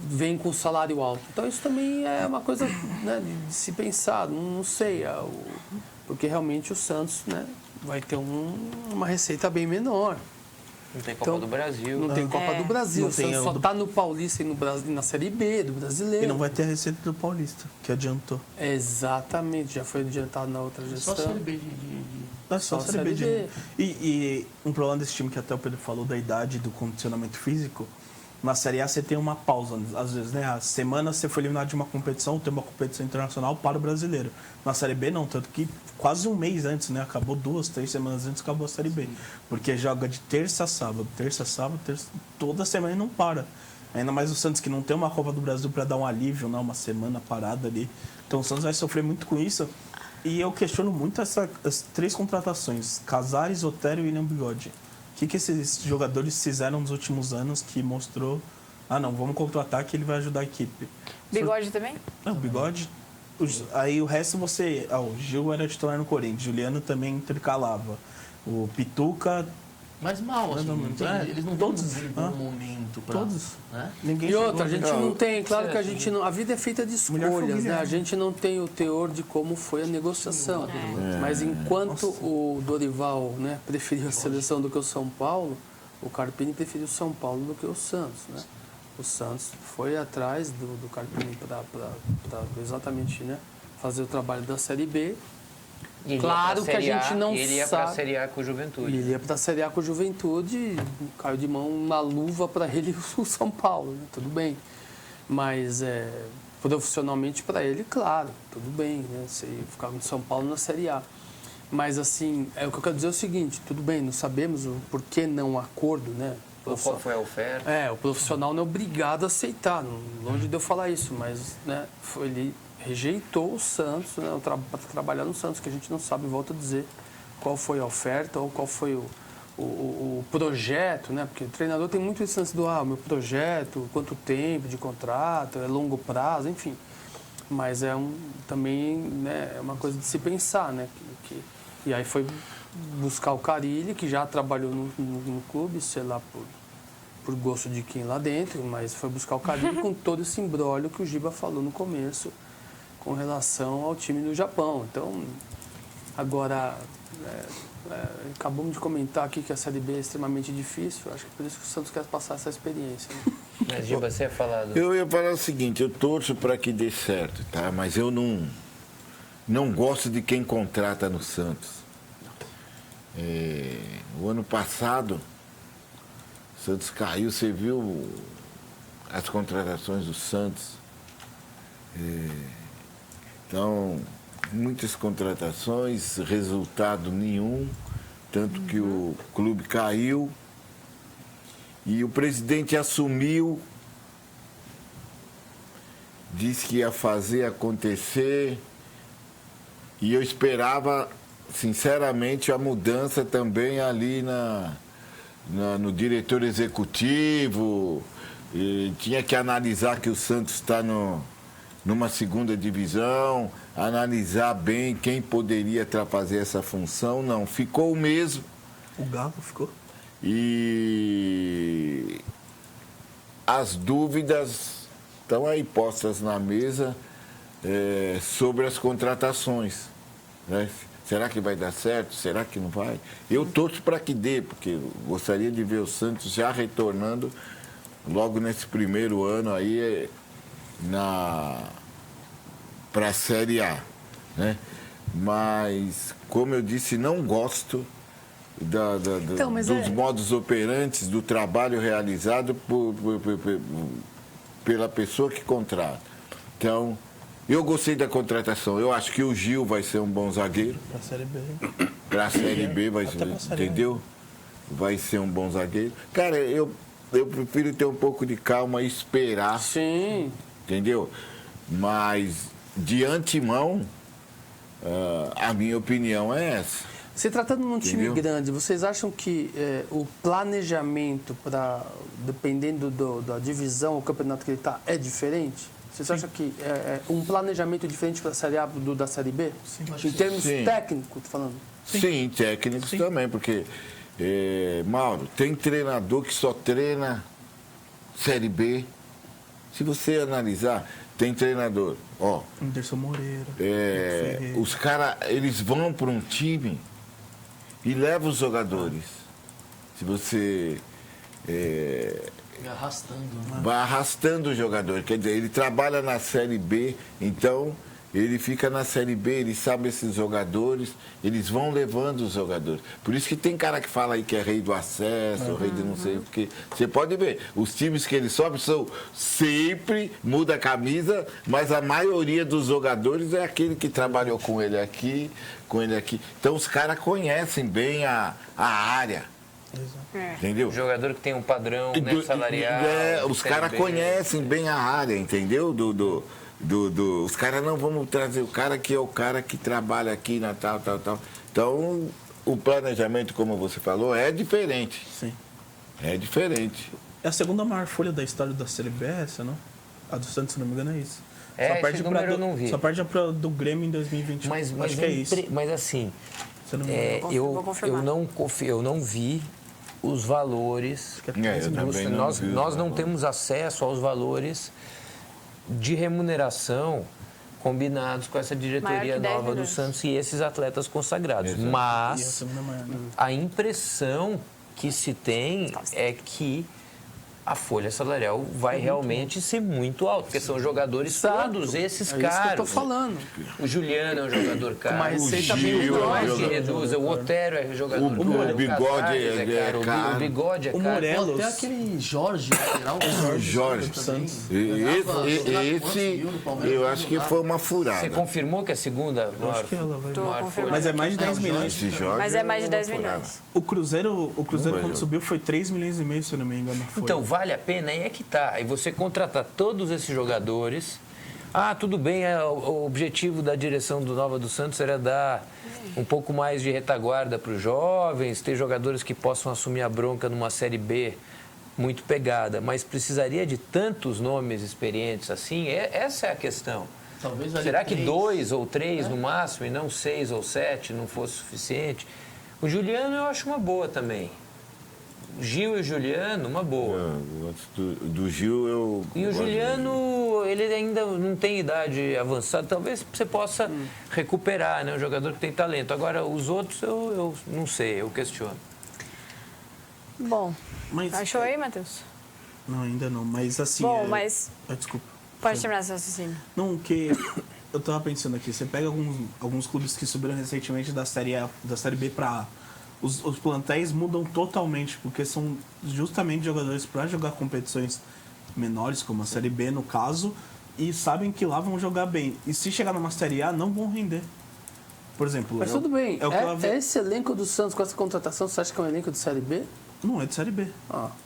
vem com salário alto. Então isso também é uma coisa, né, de se pensar, não sei, porque realmente o Santos, né, vai ter uma receita bem menor. Não tem Copa do Brasil. Não tem Copa do Brasil, Não o tem Santos o só do- está no Paulista e no Brasil, na Série B do Brasileiro. E não vai ter a receita do Paulista, que adiantou. Exatamente, já foi adiantado na outra Só gestão. Série B É só Só Série B. Série B. E um problema desse time que até o Pedro falou da idade e do condicionamento físico, na Série A você tem uma pausa, às vezes, né? A semana você foi eliminado de uma competição, tem uma competição internacional para o brasileiro. Na Série B não, tanto que quase um mês antes, né? Acabou 2, 3 semanas antes, acabou a Série B. Porque joga de terça a sábado, toda semana e não para. Ainda mais o Santos que não tem uma Copa do Brasil para dar um alívio, né? Uma semana parada ali. Então o Santos vai sofrer muito com isso. E eu questiono muito as 3 contratações, Casares, Otero e William Bigode. O que esses jogadores fizeram nos últimos anos que mostrou, não, vamos contratar que ele vai ajudar a equipe. Bigode também? Não, o Bigode. Aí o resto você... o Gil era titular no Corinthians, Juliano também intercalava. O Pituca... Mas mal, assim, Mais ou menos. eles não Todos. têm um bom momento para... Todos. Né? Ninguém E outra, a chegou gente a- não tem, claro que a gente não, a vida é feita de Mulher foi escolhas, né? Guilherme. A gente não tem o teor de como foi a negociação. Mas enquanto o Dorival, né, preferiu a seleção do que o São Paulo, o Carpini preferiu o São Paulo do que o Santos, né? O Santos foi atrás do Carpini para exatamente, né, fazer o trabalho da Série B. E ele ia Claro pra que a Série gente não E ele ia para a sabe. Série A com o Juventude. E ele ia para a Série A com a Juventude, caiu de mão uma luva para ele o São Paulo, né? Tudo bem. Mas profissionalmente para ele, claro, tudo bem, né? Você ia ficar no São Paulo na Série A. Mas assim, o que eu quero dizer é o seguinte, tudo bem, não sabemos o porquê não acordo, né? Qual foi a oferta? O profissional não é obrigado a aceitar, longe de eu falar isso, mas, né, ele rejeitou o Santos, né, para trabalhar no Santos, que a gente não sabe, volto a dizer, qual foi a oferta ou qual foi o projeto, né? Porque o treinador tem muito esse lance do meu projeto, quanto tempo de contrato, é longo prazo, enfim. Mas também, né, é uma coisa de se pensar, né? E aí foi buscar o Carille, que já trabalhou no clube, sei lá, por gosto de quem lá dentro, mas foi buscar o Carille com todo esse imbróglio que o Giba falou no começo com relação ao time do Japão. Então, Agora, acabamos de comentar aqui que a Série B é extremamente difícil. Acho que por isso que o Santos quer passar essa experiência. Né? Mas, Giba, você ia falar do... Eu ia falar o seguinte, eu torço para que dê certo, tá? Mas eu não gosto de quem contrata no Santos. O ano passado, o Santos caiu, você viu as contratações do Santos. Então, muitas contratações, resultado nenhum, tanto que o clube caiu e o presidente assumiu, disse que ia fazer acontecer e eu esperava, sinceramente, a mudança também ali no diretor executivo. E tinha que analisar que o Santos está numa segunda divisão, analisar bem quem poderia fazer essa função. Não, ficou o mesmo. O Galo ficou. E as dúvidas estão aí postas na mesa sobre as contratações. Né? Será que vai dar certo? Será que não vai? Eu torço para que dê, porque eu gostaria de ver o Santos já retornando logo nesse primeiro ano aí para a Série A, né? Mas, como eu disse, não gosto dos modos operantes, do trabalho realizado pela pessoa que contrata. Então, eu gostei da contratação. Eu acho que o Gil vai ser um bom zagueiro. Para a Série B. Para a Série B, entendeu? Vai ser um bom zagueiro. Cara, eu prefiro ter um pouco de calma e esperar. Sim. Entendeu? Mas, de antemão, a minha opinião é essa. Se tratando de um time Entendeu? grande, vocês acham que o planejamento, dependendo da divisão, o campeonato que ele está, é diferente? Vocês acham que é um planejamento diferente para a Série A da Série B? Sim, em termos sim. técnicos, tô falando. Sim, técnicos também, porque, Mauro, tem treinador que só treina Série B. Se você analisar, tem treinador, Anderson Moreira. os caras, eles vão para um time e levam os jogadores. Se você vai arrastando o jogador, quer dizer, ele trabalha na Série B, então ele fica na Série B, ele sabe esses jogadores, eles vão levando os jogadores. Por isso que tem cara que fala aí que é rei do acesso, rei de não sei o quê. Você pode ver, os times que ele sobe são sempre, muda a camisa, mas a maioria dos jogadores é aquele que trabalhou com ele aqui. Então os caras conhecem bem a área. Entendeu? O jogador que tem um padrão salarial. Os caras conhecem bem a área, entendeu? Os caras não vamos trazer o cara que é o cara que trabalha aqui na tal. Então, o planejamento, como você falou, é diferente. Sim. É diferente. É a segunda maior folha da história da Série B, essa, não? A do Santos, se não me engano, é isso. Esse número eu não vi. Só perde do Grêmio em 2021. Mas acho que é isso. Mas assim, Se não me engano. eu não vi os valores. Acho que é 13 milhões. Nós não temos acesso aos valores de remuneração combinados com essa diretoria nova do Santos e esses atletas consagrados. Exato. Mas E a segunda maior, né? a impressão que se tem é que a folha salarial vai realmente ser muito alta, porque são jogadores todos esses caros. É isso que eu tô falando. O Juliano é um jogador caro. Uma receita o Gil bem não é grande. que reduz. O Otero é jogador caro. O Bigode Casares é caro. O Bigode é O caro. Morelos. Até aquele Jorge, lateral. Jorge Santos. Esse, eu acho que foi uma Você furada. confirmou que a segunda Eu acho que ela vai. Tô confirmando. Mas é mais de 10 milhões. Esse Jorge Mas é mais de 10 uma furada. milhões. O Cruzeiro vai, quando subiu, foi 3 milhões e meio, se eu não me engano. Foi. Então, vale a pena? Aí é que tá. Aí você contratar todos esses jogadores. Tudo bem, o objetivo da direção do Nova do Santos era dar um pouco mais de retaguarda para os jovens, ter jogadores que possam assumir a bronca numa Série B muito pegada, mas precisaria de tantos nomes experientes assim? Essa é a questão. Talvez ali Será que 3. 2 ou 3 no máximo e não 6 ou 7 não fosse suficiente? O Juliano eu acho uma boa também. Gil e Juliano, uma boa. Antes do Gil, eu... E o Juliano, ele ainda não tem idade avançada, talvez você possa recuperar, né? Um jogador que tem talento. Agora, os outros, eu não sei, eu questiono. Bom, Mas, achou aí, Matheus? Não, ainda não, mas assim... Bom, mas Desculpa. pode terminar seu raciocínio. Não, que eu tava pensando aqui, você pega alguns clubes que subiram recentemente da Série A, da Série B para A. Os plantéis mudam totalmente, porque são justamente jogadores para jogar competições menores, como a Série B no caso, e sabem que lá vão jogar bem. E se chegar numa Série A, não vão render. Por exemplo... Mas tudo bem, o que eu vi- esse elenco do Santos com essa contratação, você acha que é um elenco de Série B? Não, é de Série B.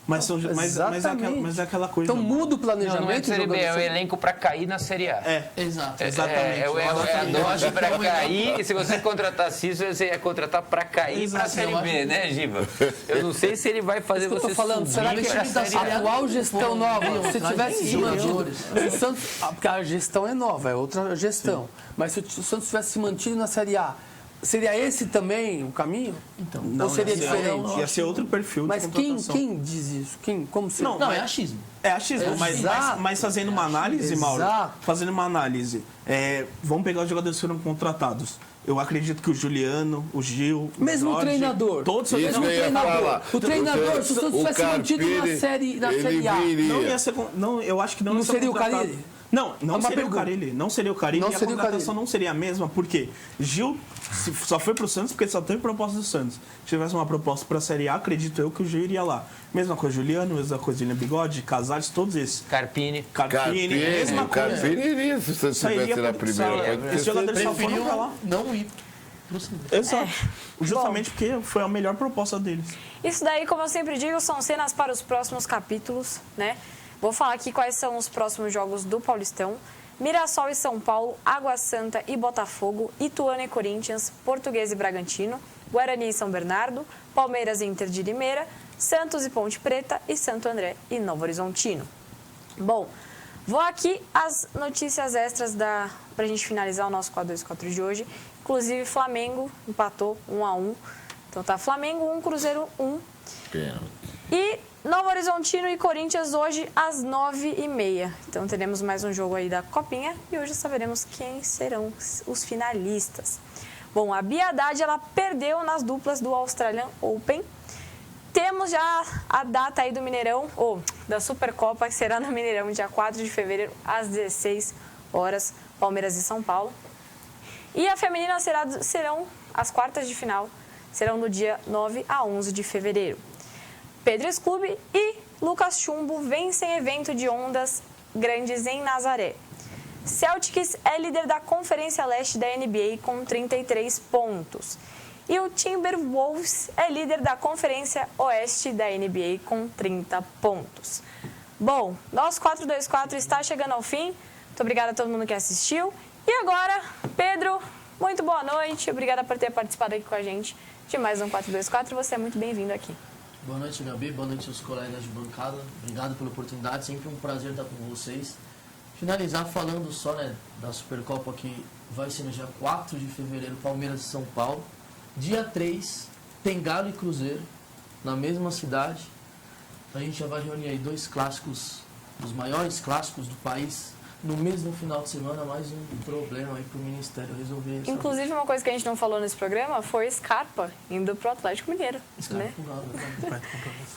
Mas exatamente. é aquela coisa... Então muda o planejamento. Não é de Série B, é o jogador- elenco para cair na Série A. Exato. Exatamente. É a dose para cair, e se você contratasse isso, você ia contratar para cair para a Série B, né, Giba? Eu não sei se ele vai fazer Isso que eu você tô falando, subir será que pra a Série A. atual gestão nova, se tivesse se mantido, jogadores. se o Santos, porque a gestão é nova, é outra gestão, mas se o Santos tivesse se mantido na Série A, seria esse também o caminho? Então, Ou seria diferente? Ia ser outro perfil Mas de contratação. quem diz isso? Como se... Não, Não, é achismo. É achismo, mas fazendo uma análise, Mauro, Exato. fazendo uma análise, vamos pegar os jogadores que foram contratados. Eu acredito que o Juliano, o Gil, Mesmo o Jorge, treinador. todos Isso Mesmo o que eu ia treinador. falar. O treinador, se o Santos tivesse mantido na Série A, não ia ser, não, eu acho que não, Não ia ser seria o contratado. Carille? Não Uma seria pergunta. o Carille. Não seria o Carille Não e a seria o contratação Carille. não seria a mesma, porque Gil só foi pro Santos porque só teve proposta do Santos. Se tivesse uma proposta para a Série A, acredito eu que o Gil iria lá. Mesma coisa Juliano, mesma coisa William Bigode, Casares, todos esses. Carpini. Carpini, mesma o coisa. Carpini iria se você Sairia estivesse na por- primeira. sairia. Pode ter Esses jogadores só Preferiu foram pra lá. não ir pro Santos. Exato. Justamente porque foi a melhor proposta deles. Isso daí, como eu sempre digo, são cenas para os próximos capítulos, né? Vou falar aqui quais são os próximos jogos do Paulistão. Mirassol e São Paulo, Água Santa e Botafogo, Ituano e Corinthians, Portuguesa e Bragantino, Guarani e São Bernardo, Palmeiras e Inter de Limeira, Santos e Ponte Preta e Santo André e Novo Horizontino. Bom, vou aqui as notícias extras pra gente finalizar o nosso 4-2-4 de hoje. Inclusive, Flamengo empatou 1-1. Então tá Flamengo 1, Cruzeiro 1. E Novo Horizontino e Corinthians hoje às 9h30. Então teremos mais um jogo aí da Copinha e hoje saberemos quem serão os finalistas. Bom, a Bia Haddad, ela perdeu nas duplas do Australian Open. Temos já a data aí do Mineirão, ou da Supercopa, que será no Mineirão, dia 4 de fevereiro, às 16 horas, Palmeiras e São Paulo. E a feminina serão as quartas de final, serão no dia 9 a 11 de fevereiro. Pedres Clube e Lucas Chumbo vencem evento de ondas grandes em Nazaré. Celtics é líder da Conferência Leste da NBA com 33 pontos. E o Timberwolves é líder da Conferência Oeste da NBA com 30 pontos. Bom, nosso 4-2-4 está chegando ao fim. Muito obrigada a todo mundo que assistiu. E agora, Pedro, muito boa noite. Obrigada por ter participado aqui com a gente de mais um 4-2-4. Você é muito bem-vindo aqui. Boa noite, Gabi. Boa noite aos colegas de bancada. Obrigado pela oportunidade. Sempre um prazer estar com vocês. Finalizar falando só, né, da Supercopa, que vai ser no dia 4 de fevereiro, Palmeiras e São Paulo. Dia 3, tem Galo e Cruzeiro, na mesma cidade. A gente já vai reunir aí dois clássicos, os maiores clássicos do país, no mesmo final de semana. Mais um problema aí pro Ministério resolver. Inclusive, uma coisa que a gente não falou nesse programa foi Scarpa indo pro Atlético Mineiro, né?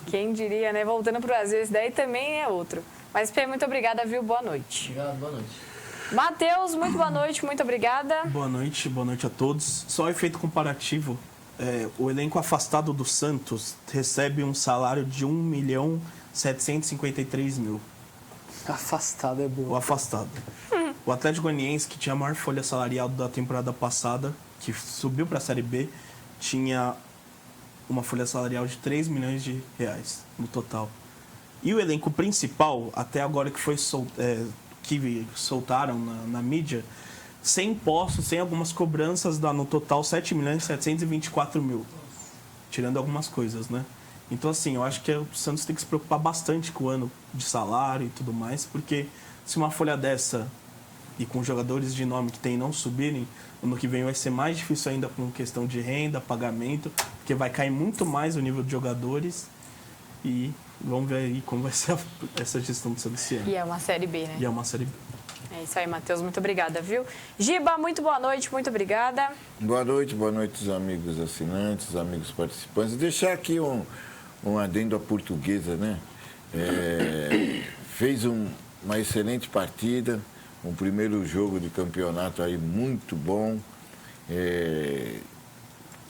Quem diria, né? Voltando pro Brasil, esse daí também é outro. Mas, Pê, muito obrigada, viu? Boa noite. Obrigado, boa noite. Matheus, muito boa noite, muito obrigada. Boa noite a todos. Só efeito comparativo, o elenco afastado do Santos recebe um salário de 1.753.000. Afastado é O bom. afastado. O Atlético Goianiense, que tinha a maior folha salarial da temporada passada, que subiu para a Série B, tinha uma folha salarial de 3 milhões de reais no total. E o elenco principal, até agora que que soltaram na mídia, sem impostos, sem algumas cobranças, dá no total 7.724.000, tirando algumas coisas, né? Então, assim, eu acho que o Santos tem que se preocupar bastante com o ano de salário e tudo mais, porque se uma folha dessa e com jogadores de nome que tem não subirem, ano que vem vai ser mais difícil ainda com questão de renda, pagamento, porque vai cair muito mais o nível de jogadores. E vamos ver aí como vai ser essa gestão do CBCN. E é uma Série B, né? E é uma Série B. É isso aí, Matheus. Muito obrigada, viu? Giba, muito boa noite, muito obrigada. Boa noite os amigos assinantes, os amigos participantes. Deixar aqui um adendo à Portuguesa, né? Fez uma excelente partida, um primeiro jogo de campeonato aí muito bom.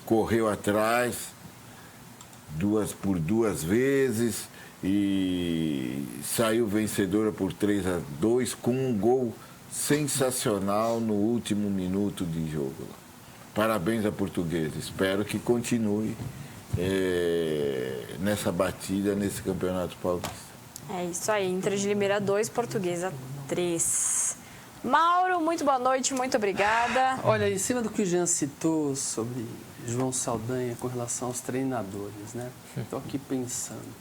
Correu atrás por duas vezes e saiu vencedora por 3-2 com um gol sensacional no último minuto de jogo. Parabéns à Portuguesa, espero que continue nessa batida, nesse Campeonato Paulista. É isso aí, Inter de Limeira 2, Portuguesa 3. Mauro, muito boa noite, muito obrigada. Olha, em cima do que o Jean citou sobre João Saldanha com relação aos treinadores, né? Estou aqui pensando.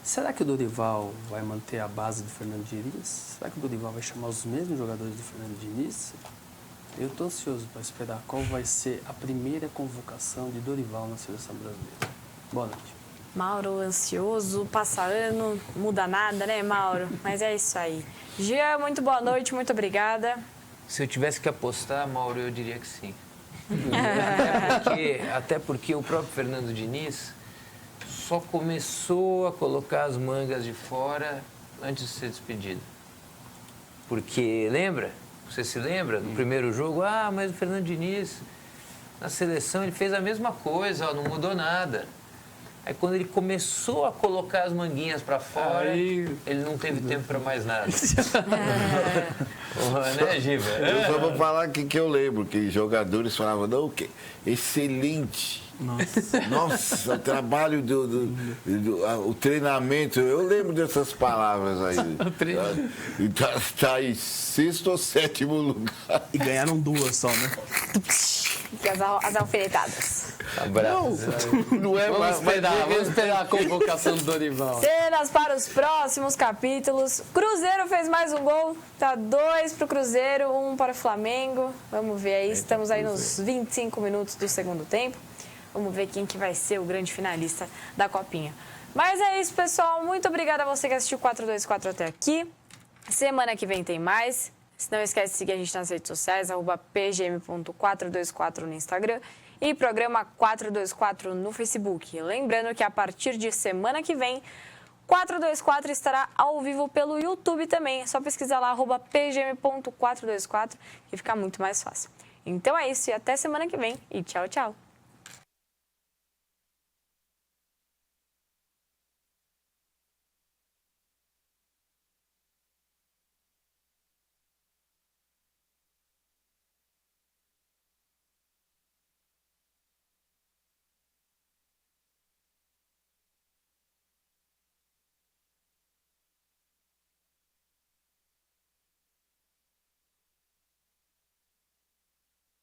Será que o Dorival vai manter a base do Fernando Diniz? Será que o Dorival vai chamar os mesmos jogadores do Fernando Diniz? Eu estou ansioso para esperar qual vai ser a primeira convocação de Dorival na seleção brasileira. Boa noite. Mauro, ansioso, passa ano, muda nada, né, Mauro? Mas é isso aí. Jean, muito boa noite, muito obrigada. Se eu tivesse que apostar, Mauro, eu diria que sim. Até porque o próprio Fernando Diniz só começou a colocar as mangas de fora antes de ser despedido. Porque, lembra? Você se lembra do primeiro jogo? Ah, mas o Fernando Diniz, na seleção, ele fez a mesma coisa, não mudou nada. Aí quando ele começou a colocar as manguinhas para fora, ele não teve tempo para mais nada. Né, Giba? Eu só vou falar que eu lembro, que jogadores falavam, não, que excelente. Nossa, o trabalho o treinamento, eu lembro dessas palavras aí. Tá em 6º ou 7º lugar. E ganharam 2 só, né? As alfinetadas. Não é mais. Vamos esperar a convocação do Dorival. Cenas para os próximos capítulos. Cruzeiro fez mais um gol. Tá 2 para o Cruzeiro, 1 para o Flamengo. Vamos ver aí, estamos aí nos 25 minutos do segundo tempo. Vamos ver quem que vai ser o grande finalista da Copinha. Mas é isso, pessoal. Muito obrigada a você que assistiu 424 até aqui. Semana que vem tem mais. Não esquece de seguir a gente nas redes sociais, @pgm.424 no Instagram e programa 424 no Facebook. Lembrando que a partir de semana que vem, 424 estará ao vivo pelo YouTube também. É só pesquisar lá, @pgm.424, que fica muito mais fácil. Então é isso e até semana que vem. E tchau, tchau.